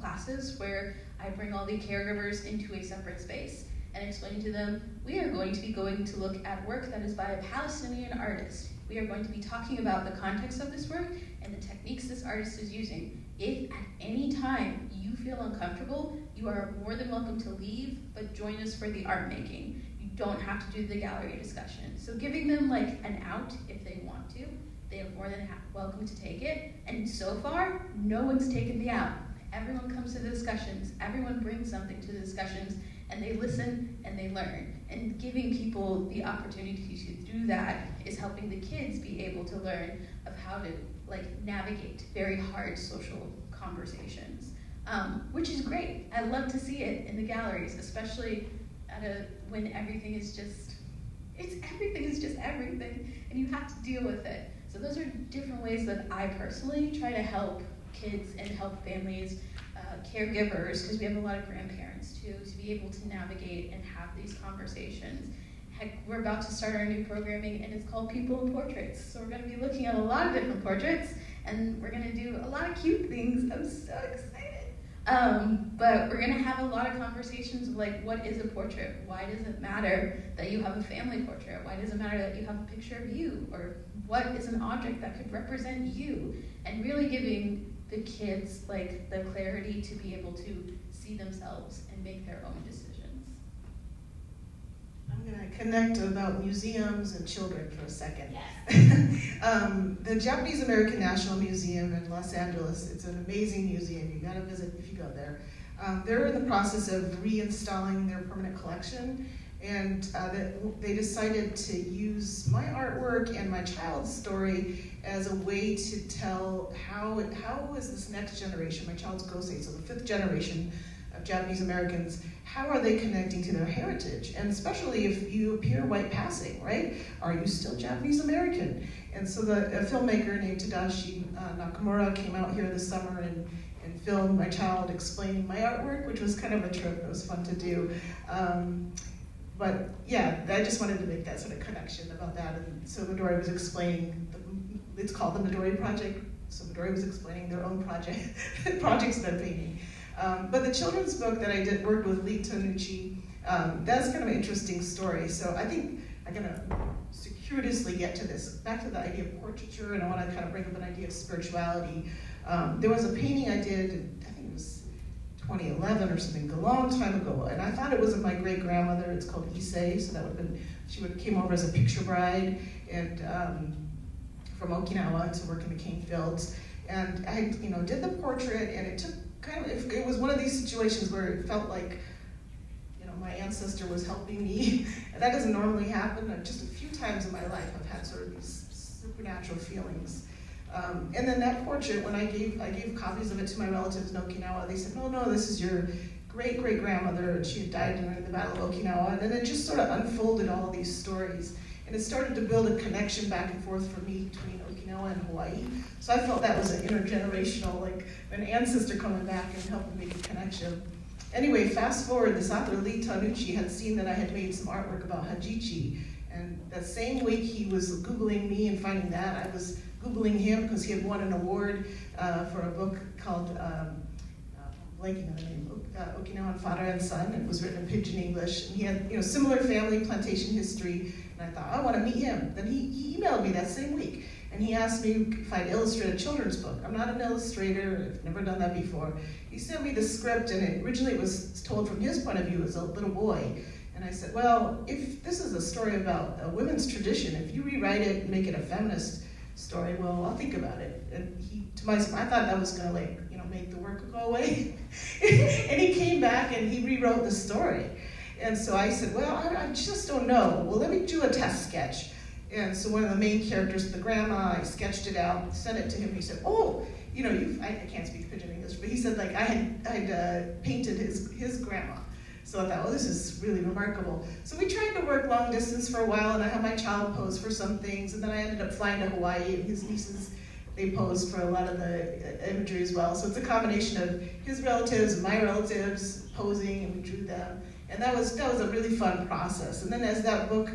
Speaker 11: classes where I bring all the caregivers into a separate space and explain to them, we are going to be going to look at work that is by a Palestinian artist. We are going to be talking about the context of this work and the techniques this artist is using. If at any time you feel uncomfortable, you are more than welcome to leave, but join us for the art making. You don't have to do the gallery discussion. So giving them like an out if they want to, they are more than welcome to take it. And so far, no one's taken the out. Everyone comes to the discussions, everyone brings something to the discussions, and they listen and they learn. And giving people the opportunity to do that is helping the kids be able to learn of how to like navigate very hard social conversations, which is great. I love to see it in the galleries, especially when everything is just everything, and you have to deal with it. So those are different ways that I personally try to help kids and help families, caregivers, because we have a lot of grandparents too, to be able to navigate and have these conversations. Heck, we're about to start our new programming, and it's called People in Portraits. So we're going to be looking at a lot of different portraits, and we're going to do a lot of cute things. I'm so excited. But we're going to have a lot of conversations of like, what is a portrait? Why does it matter that you have a family portrait? Why does it matter that you have a picture of you? Or what is an object that could represent you? And really giving the kids like the clarity to be able to see themselves and make their own decisions.
Speaker 9: I'm gonna connect about museums and children for a second.
Speaker 11: Yes.
Speaker 9: The Japanese American National Museum in Los Angeles, it's an amazing museum. You gotta visit if you go there. They're in the process of reinstalling their permanent collection, and they decided to use my artwork and my child's story as a way to tell how is this next generation, my child's Gosei, so the 5th generation of Japanese Americans, how are they connecting to their heritage? And especially if you appear white passing, right? Are you still Japanese American? And so a filmmaker named Tadashi Nakamura came out here this summer and filmed my child explaining my artwork, which was kind of a trip. It was fun to do. But yeah, I just wanted to make that sort of connection about that. And so Midori was explaining, it's called the Midori Project So Midori was explaining their own projects they're painting. But the children's book that I did work with Lee Tanucci, that's kind of an interesting story. So I think I'm gonna circuitously get to this, back to the idea of portraiture, and I wanna kind of bring up an idea of spirituality. There was a painting I did, I think it was 2011 or something, a long time ago, and I thought it was of my great grandmother. It's called Issei, so that would have been, came over as a picture bride, and from Okinawa to work in the cane fields. And I, did the portrait, and it took it was one of these situations where it felt like, my ancestor was helping me. And that doesn't normally happen. Just a few times in my life I've had sort of these supernatural feelings. And then that portrait, when I gave copies of it to my relatives in Okinawa, they said, no, this is your great-great-grandmother, and she had died during the Battle of Okinawa. And then it just sort of unfolded all of these stories. And it started to build a connection back and forth for me between Okinawa and Hawaii. So I felt that was an intergenerational, like an ancestor coming back and helping make a connection. Anyway, fast forward, this author, Lee Tanucci, had seen that I had made some artwork about Hajichi. And that same week he was Googling me and finding that. I was Googling him because he had won an award for a book called, blanking on the name, Okinawan Father and Son. It was written in Pidgin English. And he had similar family plantation history. And I thought, I want to meet him. Then he emailed me that same week. And he asked me if I'd illustrate a children's book. I'm not an illustrator, I've never done that before. He sent me the script, and originally it was told from his point of view as a little boy. And I said, well, if this is a story about a women's tradition, if you rewrite it and make it a feminist story, well, I'll think about it. And I thought that was gonna make the work go away. And he came back and he rewrote the story. And so I said, well, I just don't know. Well, let me do a test sketch. And so one of the main characters, the grandma, I sketched it out, sent it to him. He said, oh, I can't speak Pidgin English, but he said, I had painted his grandma. So I thought, this is really remarkable. So we tried to work long distance for a while, and I had my child pose for some things, and then I ended up flying to Hawaii, and his nieces, they posed for a lot of the imagery as well. So it's a combination of his relatives and my relatives posing, and we drew them. And that was a really fun process. And then as that book,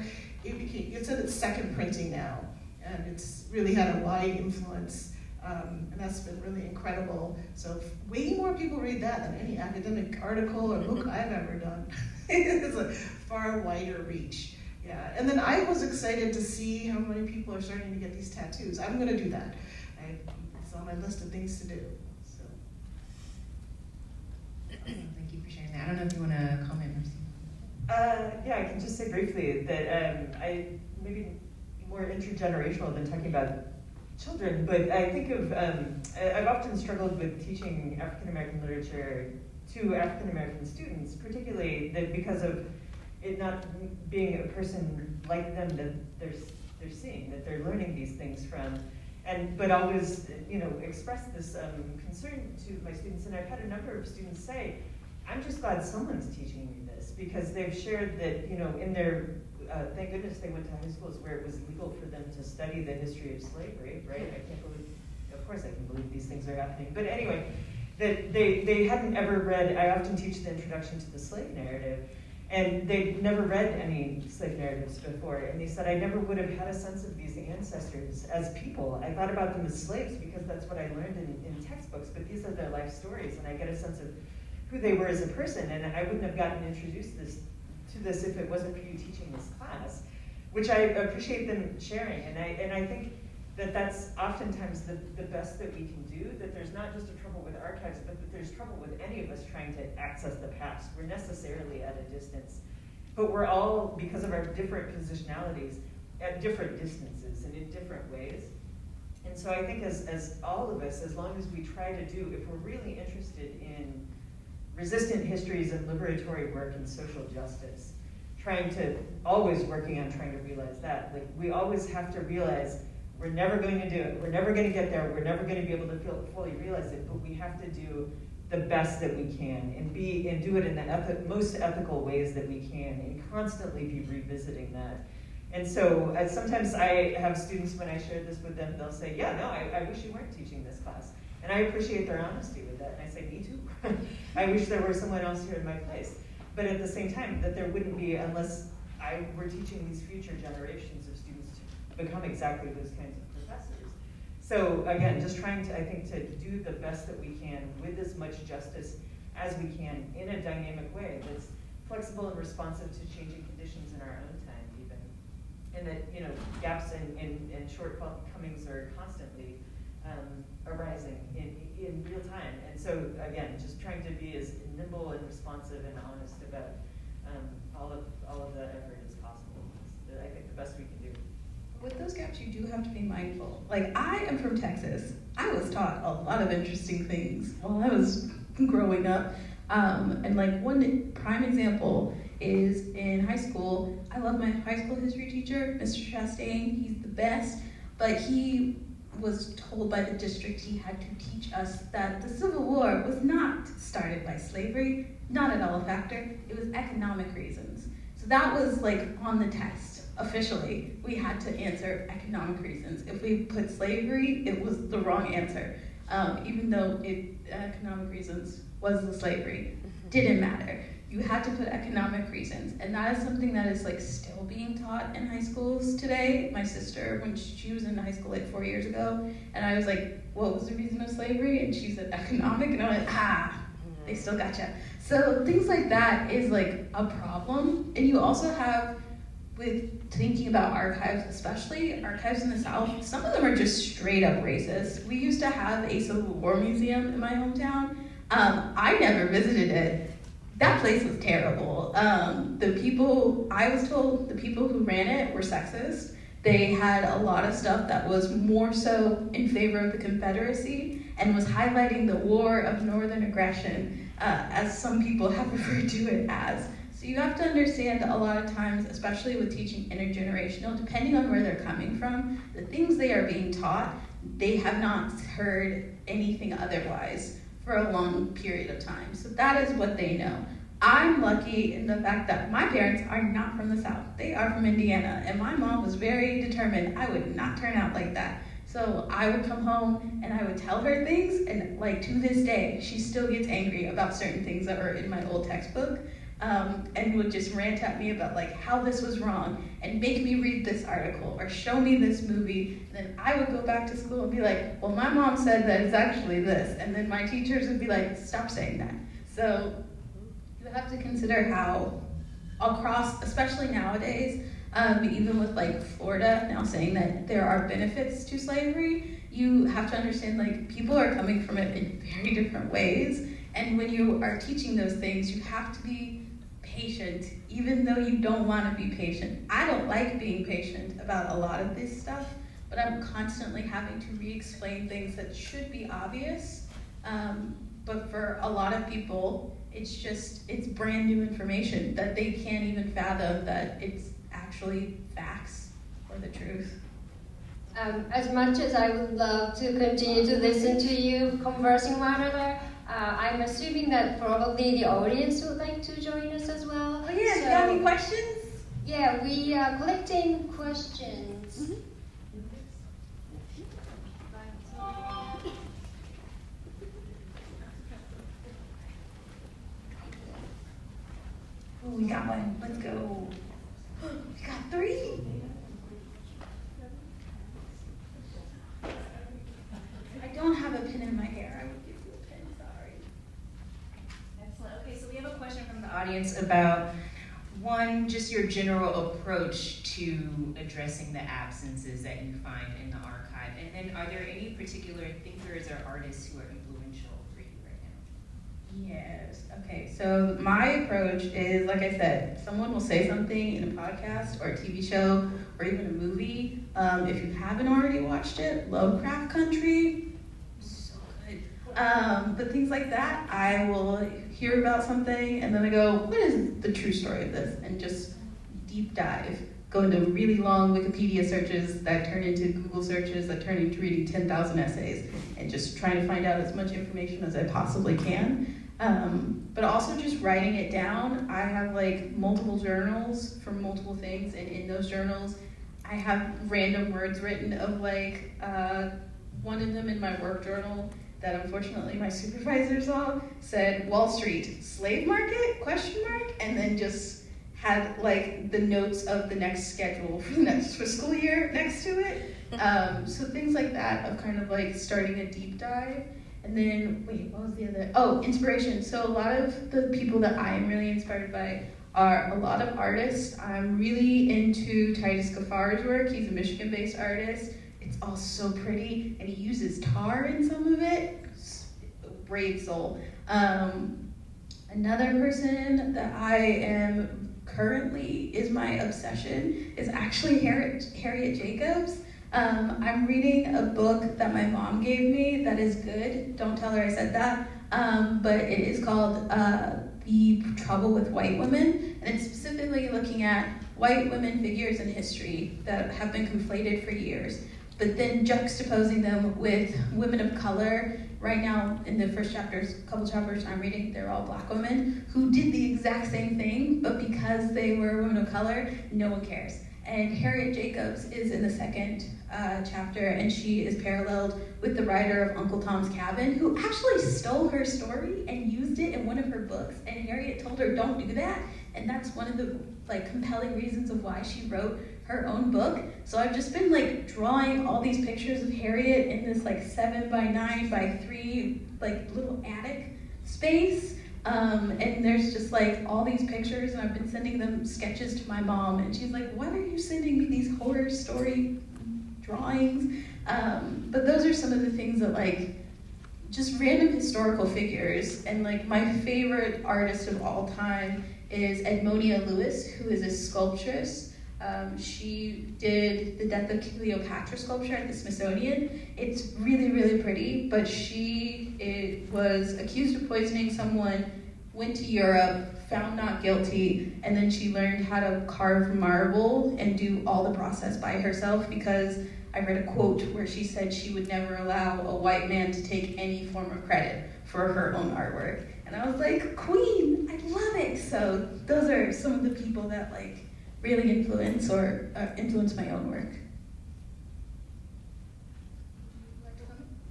Speaker 9: it's in its second printing now, and it's really had a wide influence, and that's been really incredible. So way more people read that than any academic article or book I've ever done. It's a far wider reach. Yeah, and then I was excited to see how many people are starting to get these tattoos. I'm going to do that. It's on my list of things to do. So.
Speaker 8: Thank you for sharing that. I don't know if you want to comment, Mercy.
Speaker 10: Yeah, I can just say briefly that I maybe more intergenerational than talking about children, but I think of, I've often struggled with teaching African American literature to African American students, particularly that because of it not being a person like them that they're seeing, that they're learning these things from, but always express this concern to my students, and I've had a number of students say, I'm just glad someone's teaching me this, because they've shared that, in their, thank goodness they went to high schools where it was legal for them to study the history of slavery, right? I can't believe, of course I can believe these things are happening. But anyway, that they hadn't ever read, I often teach the introduction to the slave narrative, and they'd never read any slave narratives before, and they said, I never would have had a sense of these ancestors as people. I thought about them as slaves because that's what I learned in textbooks, but these are their life stories, and I get a sense of who they were as a person, and I wouldn't have gotten introduced to this if it wasn't for you teaching this class, which I appreciate them sharing, and I think that that's oftentimes the best that we can do, that there's not just a trouble with archives, but that there's trouble with any of us trying to access the past. We're necessarily at a distance, but we're all, because of our different positionalities, at different distances and in different ways. And so I think as all of us, as long as we try to do, if we're really interested in resistant histories and liberatory work and social justice, always working on trying to realize that. Like, we always have to realize we're never going to do it, we're never going to get there, we're never going to be able to fully realize it, but we have to do the best that we can and do it in the most ethical ways that we can, and constantly be revisiting that. And so sometimes I have students, when I share this with them, they'll say, yeah, no, I wish you weren't teaching this class. And I appreciate their honesty with that. And I say, me too. I wish there were someone else here in my place. But at the same time, that there wouldn't be unless I were teaching these future generations of students to become exactly those kinds of professors. So again, just trying to, I think, to do the best that we can with as much justice as we can in a dynamic way that's flexible and responsive to changing conditions in our own time even. And that, you know, gaps and shortcomings are constantly arising in real time. And so again, just trying to be as nimble and responsive and honest about all of that effort as possible. Is, I think, the best we can do.
Speaker 3: With those gaps, you do have to be mindful. Like, I am from Texas. I was taught a lot of interesting things while I was growing up. And like one prime example is in high school. I love my high school history teacher, Mr. Chastain. He's the best. But he was told by the district he had to teach us that the Civil War was not started by slavery, not at all a factor. It was economic reasons. So that was like on the test. Officially, we had to answer economic reasons. If we put slavery, it was the wrong answer. Even though economic reasons was the slavery, didn't matter. You had to put economic reasons, and that is something that is like still being taught in high schools today. My sister, when she was in high school like 4 years ago, and I was like, what was the reason of slavery? And she said economic, and I went, they still gotcha. So things like that is like a problem. And you also have, with thinking about archives, especially archives in the South, some of them are just straight up racist. We used to have a Civil War museum in my hometown. I never visited it. That place was terrible. The people, I was told, the people who ran it were sexist. They had a lot of stuff that was more so in favor of the Confederacy and was highlighting the war of Northern aggression, as some people have referred to it as. So you have to understand that a lot of times, especially with teaching intergenerational, depending on where they're coming from, the things they are being taught, they have not heard anything otherwise for a long period of time. So that is what they know. I'm lucky in the fact that my parents are not from the South. They are from Indiana, and my mom was very determined I would not turn out like that. So I would come home and I would tell her things, and like to this day, she still gets angry about certain things that were in my old textbook. And would just rant at me about like how this was wrong and make me read this article or show me this movie. And then I would go back to school and be like, well, my mom said that it's actually this. And then my teachers would be like, stop saying that. So you have to consider how across, especially nowadays, even with like Florida now saying that there are benefits to slavery, you have to understand like people are coming from it in very different ways. And when you are teaching those things, you have to be patient, even though you don't want to be patient. I don't like being patient about a lot of this stuff, but I'm constantly having to re-explain things that should be obvious. But for a lot of people, it's brand new information that they can't even fathom that it's actually facts or the truth.
Speaker 1: As much as I would love to continue to listen to you conversing one another, I'm assuming that probably the audience would like to join us as well.
Speaker 3: Oh yeah, so, you got any questions?
Speaker 1: Yeah, we are collecting questions.
Speaker 3: Mm-hmm. Oh, we got one. Let's go. We got 3. I don't have a pin in my hair. I would give you a pin, sorry.
Speaker 8: Excellent. Okay, so we have a question from the audience about, one, just your general approach to addressing the absences that you find in the archive. And then are there any particular thinkers or artists who are influential for you right now?
Speaker 3: Yes. Okay, so my approach is, like I said, someone will say something in a podcast or a TV show or even a movie. If you haven't already watched it, Lovecraft Country, so good. But things like that, I will hear about something and then I go, what is the true story of this? And just deep dive. Go into really long Wikipedia searches that turn into Google searches that turn into reading 10,000 essays and just trying to find out as much information as I possibly can. But also just writing it down. I have like multiple journals for multiple things, and in those journals I have random words written of like, one of them in my work journal that unfortunately my supervisor saw said Wall Street, slave market, ? And then just had like the notes of the next schedule for the next fiscal year next to it. So things like that of kind of like starting a deep dive. And then, wait, what was the other? Oh, inspiration. So a lot of the people that I am really inspired by are a lot of artists. I'm really into Titus Gaffar's work. He's a Michigan-based artist. It's all so pretty, and he uses tar in some of it. Brave soul. Another person that I am currently is my obsession is actually Harriet Jacobs. I'm reading a book that my mom gave me that is good. Don't tell her I said that. But it is called The Trouble with White Women, and it's specifically looking at white women figures in history that have been conflated for years, but then juxtaposing them with women of color. Right now, in the first couple chapters I'm reading, they're all black women who did the exact same thing, but because they were women of color, no one cares. And Harriet Jacobs is in the second chapter, and she is paralleled with the writer of Uncle Tom's Cabin, who actually stole her story and used it in one of her books, and Harriet told her, don't do that, and that's one of the compelling reasons of why she wrote her own book. So I've just been drawing all these pictures of Harriet in this 7x9x3 little attic space. And there's just all these pictures, and I've been sending them sketches to my mom, and she's like, why are you sending me these horror story drawings? But those are some of the things that just random historical figures. And my favorite artist of all time is Edmonia Lewis, who is a sculptress. She did the Death of Cleopatra sculpture at the Smithsonian. It's really, really pretty, but she was accused of poisoning someone, went to Europe, found not guilty, and then she learned how to carve marble and do all the process by herself, because I read a quote where she said she would never allow a white man to take any form of credit for her own artwork. And I was like, queen, I love it. So those are some of the people that really influence my own work.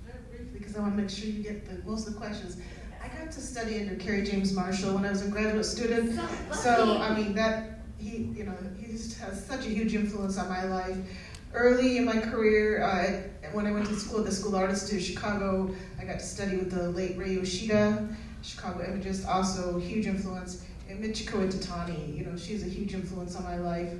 Speaker 9: Very briefly, because I want to make sure you get most of the questions. I got to study under Kerry James Marshall when I was a graduate student. So I mean he has such a huge influence on my life. Early in my career, when I went to school at the School of Art Institute of Chicago, I got to study with the late Ray Yoshida, Chicago imagist, also huge influence. And Michiko Itatani, she's a huge influence on my life.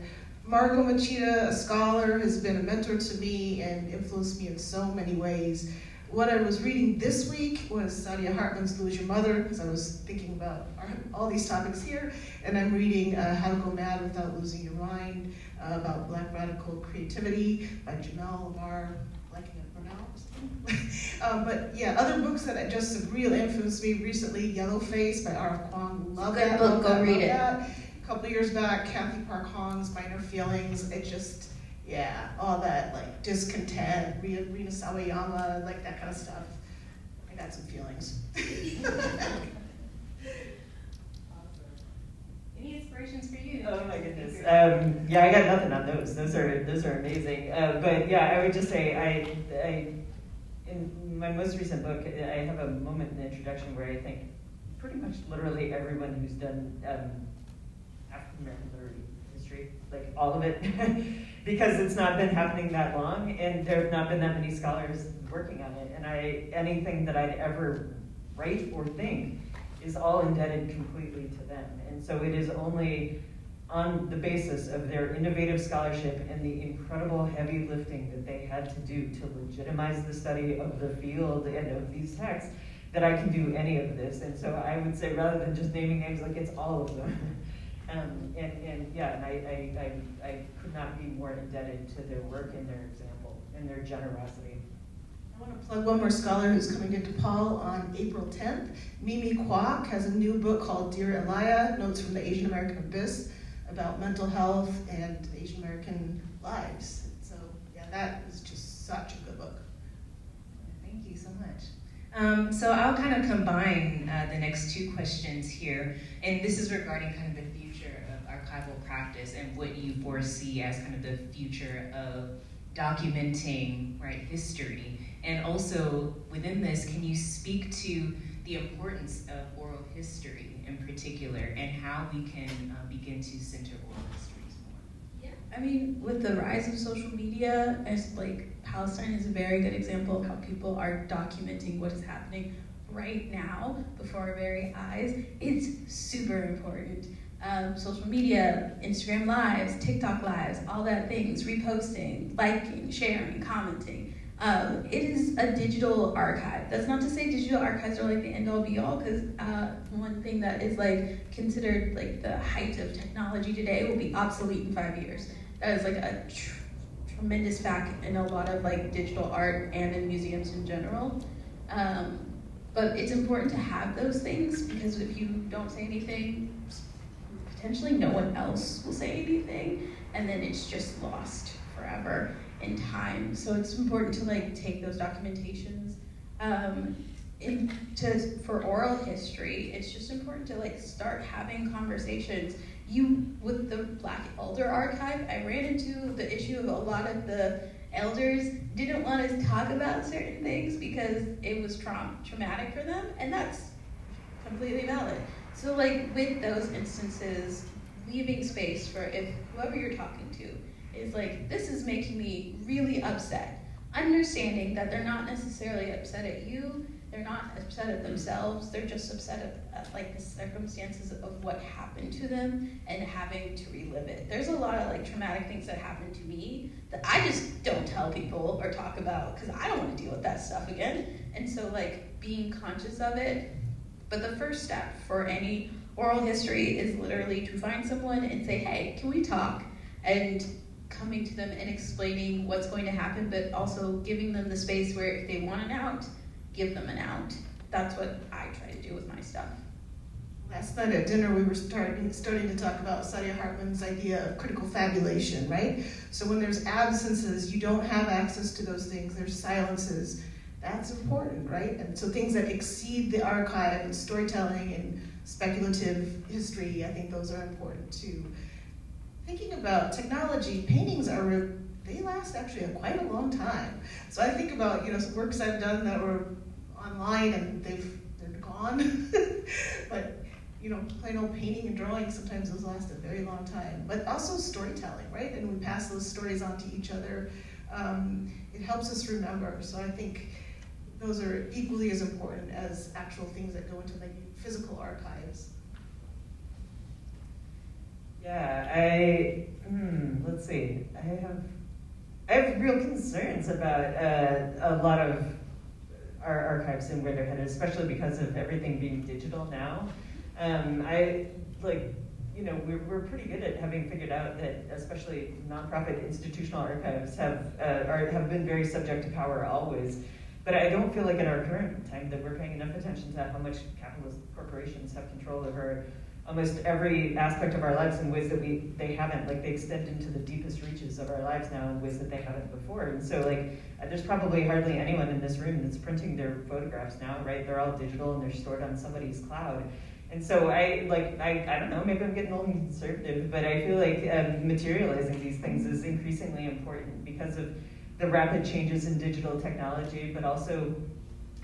Speaker 9: Margot Machida, a scholar, has been a mentor to me and influenced me in so many ways. What I was reading this week was Saidiya Hartman's Lose Your Mother, because I was thinking about all these topics here, and I'm reading How to Go Mad Without Losing Your Mind, about Black radical creativity by Jamel Lamar, liking it Bernal or something. But yeah, other books that just have real influenced me recently, Yellow Face by R.F. Kuang, love that.
Speaker 3: Good book, go read it.
Speaker 9: A couple of years back, Kathy Park Hong's Minor Feelings, it just, all that discontent, Rina Sawayama, that kind of stuff. I got some feelings.
Speaker 8: Any inspirations for you?
Speaker 10: Oh my goodness. I got nothing on those. Those are amazing. But yeah, I would just say I in my most recent book, I have a moment in the introduction where I think pretty much literally everyone who's done African American literary history, all of it, because it's not been happening that long, and there have not been that many scholars working on it. And anything that I'd ever write or think is all indebted completely to them. And so it is only on the basis of their innovative scholarship and the incredible heavy lifting that they had to do to legitimize the study of the field and of these texts that I can do any of this. And so I would say, rather than just naming names, it's all of them. I could not be more indebted to their work and their example and their generosity.
Speaker 9: I want to plug one more scholar who's coming to DePaul on April 10th. Mimi Kwok has a new book called Dear Elia, Notes from the Asian American Abyss, about mental health and Asian American lives. So that is just such a good book.
Speaker 8: Thank you so much. So I'll kind of combine the next two questions here, and this is regarding kind of the future of archival practice and what you foresee as kind of the future of documenting history. And also within this, can you speak to the importance of oral history in particular and how we can begin to center oral histories more.
Speaker 3: Yeah, I mean, with the rise of social media, as like Palestine is a very good example of how people are documenting what is happening right now before our very eyes. It's super important. Social media, Instagram lives, TikTok lives, all that things, reposting, liking, sharing, commenting. It is a digital archive. That's not to say digital archives are like the end all be all, because one thing that is like considered like the height of technology today will be obsolete in 5 years. That is like a tremendous fact in a lot of like digital art and in museums in general. But it's important to have those things, because if you don't say anything, potentially no one else will say anything, and then it's just lost forever in time. So it's important to like take those documentations. For oral history, it's just important to like start having conversations. With the Black Elder Archive, I ran into the issue of a lot of the elders didn't want to talk about certain things because it was traumatic for them, and that's completely valid. So like with those instances, leaving space for if whoever you're talking to is like, this is making me really upset. Understanding that they're not necessarily upset at you, they're not upset at themselves, they're just upset at like the circumstances of what happened to them and having to relive it. There's a lot of like traumatic things that happened to me that I just don't tell people or talk about because I don't want to deal with that stuff again. And so like being conscious of it. But the first step for any oral history is literally to find someone and say, hey, can we talk? And coming to them and explaining what's going to happen, but also giving them the space where if they want an out, give them an out. That's what I try to do with my stuff.
Speaker 9: Last night at dinner, we were starting to talk about Saidiya Hartman's idea of critical fabulation, right? So when there's absences, you don't have access to those things, there's silences. That's important, right? And so things that exceed the archive and storytelling and speculative history, I think those are important too. Thinking about technology, paintings they last actually quite a long time. So I think about, some works I've done that were online and they're gone. But, plain old painting and drawing, sometimes those last a very long time. But also storytelling, right? And we pass those stories on to each other. It helps us remember. So I think those are equally as important as actual things that go into the physical archives.
Speaker 10: Yeah, let's see. I have real concerns about a lot of our archives and where they're headed, especially because of everything being digital now. We're pretty good at having figured out that, especially nonprofit institutional archives have been very subject to power always. But I don't feel like in our current time that we're paying enough attention to how much capitalist corporations have control over almost every aspect of our lives in ways that they haven't. Like, they extend into the deepest reaches of our lives now in ways that they haven't before. And so there's probably hardly anyone in this room that's printing their photographs now, right? They're all digital and they're stored on somebody's cloud. And so I don't know, maybe I'm getting old and conservative, but I feel like materializing these things is increasingly important because of the rapid changes in digital technology, but also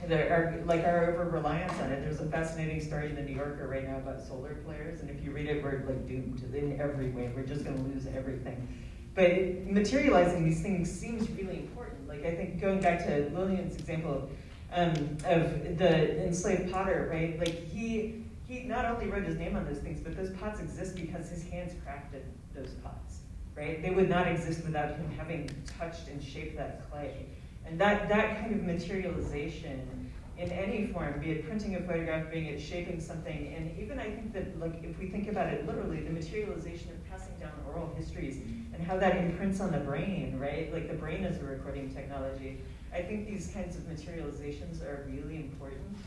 Speaker 10: our over-reliance on it. There's a fascinating story in the New Yorker right now about solar flares, and if you read it, we're doomed in every way. We're just gonna lose everything. But materializing these things seems really important. I think going back to Lillian's example of the enslaved potter, right? He not only wrote his name on those things, but those pots exist because his hands crafted those pots. Right? They would not exist without him having touched and shaped that clay. And that kind of materialization in any form, be it printing a photograph, being it shaping something, and even I think that if we think about it literally, the materialization of passing down oral histories and how that imprints on the brain, right? The brain is a recording technology. I think these kinds of materializations are really important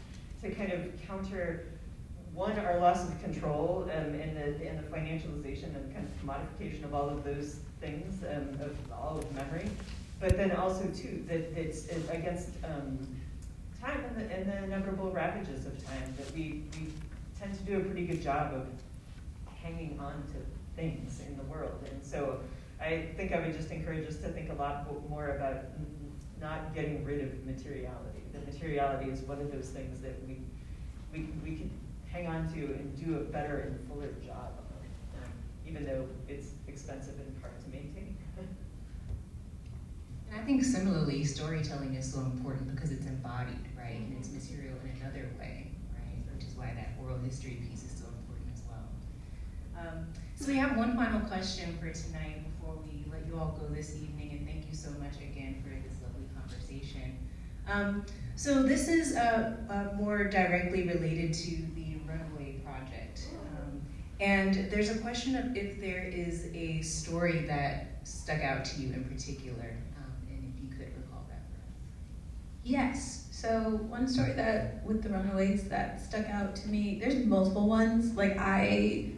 Speaker 10: to kind of counter our loss of control and the financialization and kind of commodification of all of those things, of all of memory, but then also too that it's against time and the inevitable ravages of time, that we tend to do a pretty good job of hanging on to things in the world. And so I think I would just encourage us to think a lot more about not getting rid of materiality. That materiality is one of those things that we we could hang on to and do a better and fuller job of, even though it's expensive and hard to maintain.
Speaker 8: And I think similarly, storytelling is so important because it's embodied, right? And it's material in another way, right? Which is why that oral history piece is so important as well. So we have one final question for tonight before we let you all go this evening, and thank you so much again for this lovely conversation. So this is more directly related to the Runaway Project. And there's a question of if there is a story that stuck out to you in particular, and if you could recall that for us.
Speaker 3: Yes. So one story that with the Runaways that stuck out to me, there's multiple ones. Like I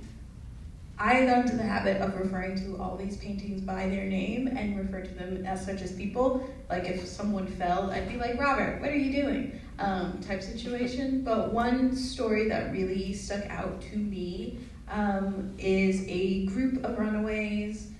Speaker 3: got into the habit of referring to all these paintings by their name and refer to them as such as people. Like if someone fell, I'd be like, Robert, what are you doing? Type situation. But one story that really stuck out to me is a group of runaways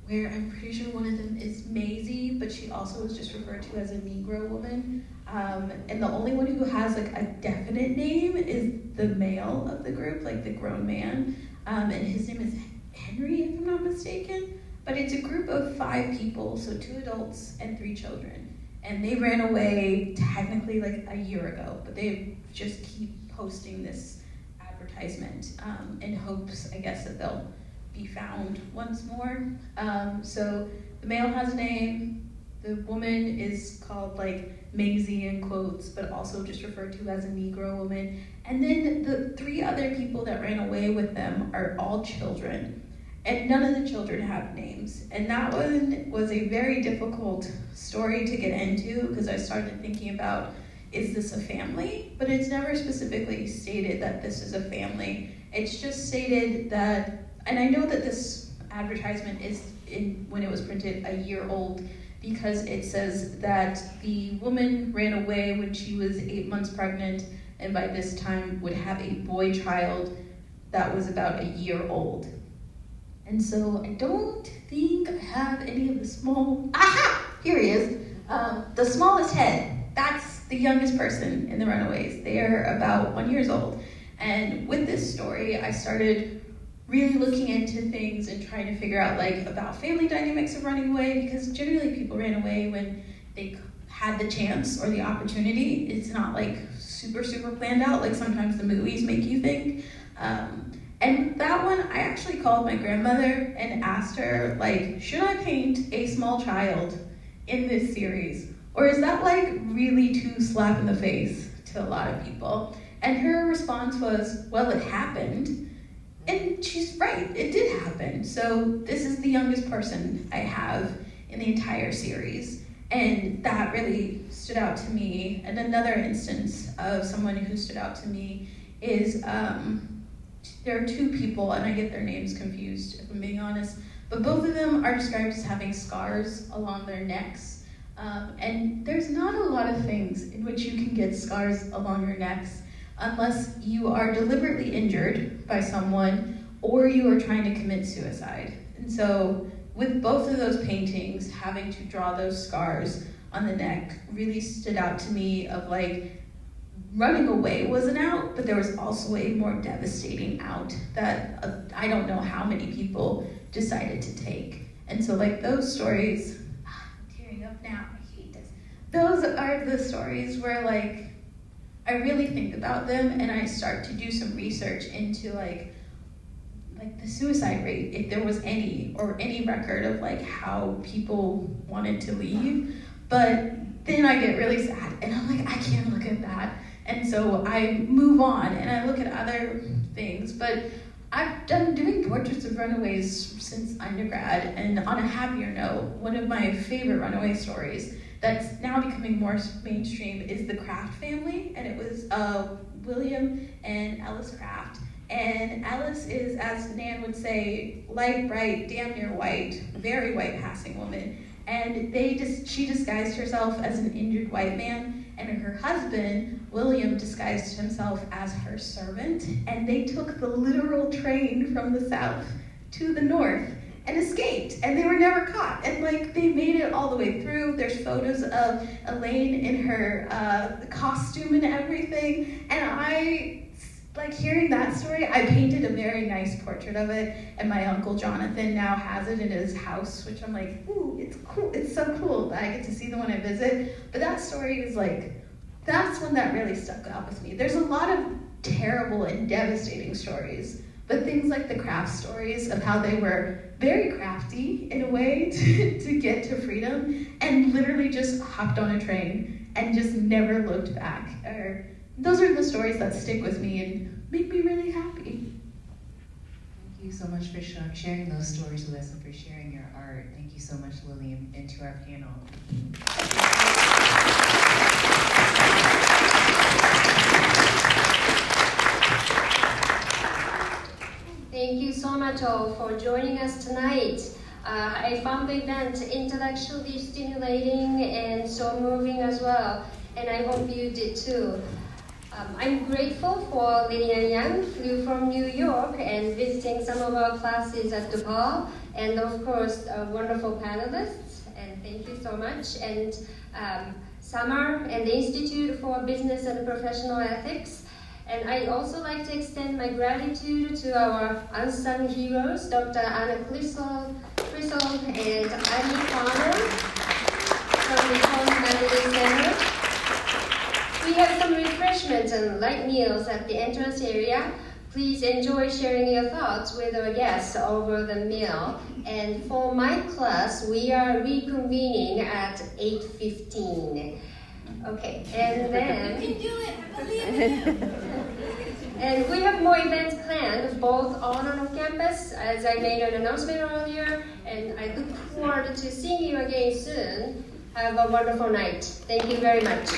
Speaker 3: where I'm pretty sure one of them is Maisie, but she also is just referred to as a Negro woman. And the only one who has like a definite name is the male of the group, like the grown man. And his name is Henry, if I'm not mistaken. But it's a group of 5 people, so 2 adults and 3 children. And they ran away technically like a year ago, but they just keep posting this advertisement in hopes, I guess, that they'll be found once more. So the male has a name, the woman is called like Maisie in quotes, but also just referred to as a Negro woman. And then the 3 other people that ran away with them are all children. And none of the children have names. And that one was a very difficult story to get into because I started thinking about, is this a family? But it's never specifically stated that this is a family. It's just stated that, and I know that this advertisement is when it was printed a year old, because it says that the woman ran away when she was 8 months pregnant and by this time would have a boy child that was about a year old. And so I don't think I have any of the small, here he is. The smallest head, that's the youngest person in the Runaways. They are about 1 year old. And with this story, I started really looking into things and trying to figure out like about family dynamics of running away, because generally people ran away when they had the chance or the opportunity. It's not like super planned out like sometimes the movies make you think. And that one, I actually called my grandmother and asked her, like, should I paint a small child in this series? Or is that like really too slap in the face to a lot of people? And her response was, well, it happened. And she's right, it did happen. So this is the youngest person I have in the entire series. And that really stood out to me. And another instance of someone who stood out to me is, there are 2 people, and I get their names confused, if I'm being honest, but both of them are described as having scars along their necks. And there's not a lot of things in which you can get scars along your necks unless you are deliberately injured by someone or you are trying to commit suicide. And so with both of those paintings, having to draw those scars on the neck really stood out to me of like, running away was an out, but there was also a more devastating out that I don't know how many people decided to take. And so like those stories, I'm tearing up now, I hate this. Those are the stories where like, I really think about them and I start to do some research into like the suicide rate, if there was any, or any record of like how people wanted to leave. But then I get really sad and I'm like, I can't look at that. And so I move on and I look at other things, but I've done doing portraits of runaways since undergrad. And on a happier note, one of my favorite runaway stories that's now becoming more mainstream is the Kraft family. And it was William and Alice Kraft. And Alice is, as Nan would say, light, bright, damn near white, very white passing woman. And she disguised herself as an injured white man. And her husband, William, disguised himself as her servant, and they took the literal train from the south to the north and escaped, and they were never caught. And like they made it all the way through. There's photos of Elaine in her costume and everything, and I like hearing that story, I painted a very nice portrait of it, and my uncle Jonathan now has it in his house, which I'm like, ooh, it's cool, it's so cool that I get to see them when I visit. But that story is like, that's one that really stuck out with me. There's a lot of terrible and devastating stories, but things like the craft stories of how they were very crafty in a way to get to freedom, and literally just hopped on a train and just never looked back. Those are the stories that stick with me and make me really happy.
Speaker 8: Thank you so much for sharing those stories with us and for sharing your art. Thank you so much, Lillian, and to our panel.
Speaker 1: Thank you so much all for joining us tonight. I found the event intellectually stimulating and so moving as well, and I hope you did too. I'm grateful for Lillian Yang, flew from New York and visiting some of our classes at DePaul, and of course, wonderful panelists, and thank you so much. And Summer and the Institute for Business and Professional Ethics. And I'd also like to extend my gratitude to our unsung heroes, Dr. Anna Clisol and Annie Connor from the Culinary Center. We have some refreshments and light meals at the entrance area. Please enjoy sharing your thoughts with our guests over the meal. And for my class, we are reconvening at 8:15. Okay, and then...
Speaker 11: You can do it, I believe in you.
Speaker 1: And we have more events planned, both on and off campus, as I made an announcement earlier, and I look forward to seeing you again soon. Have a wonderful night. Thank you very much.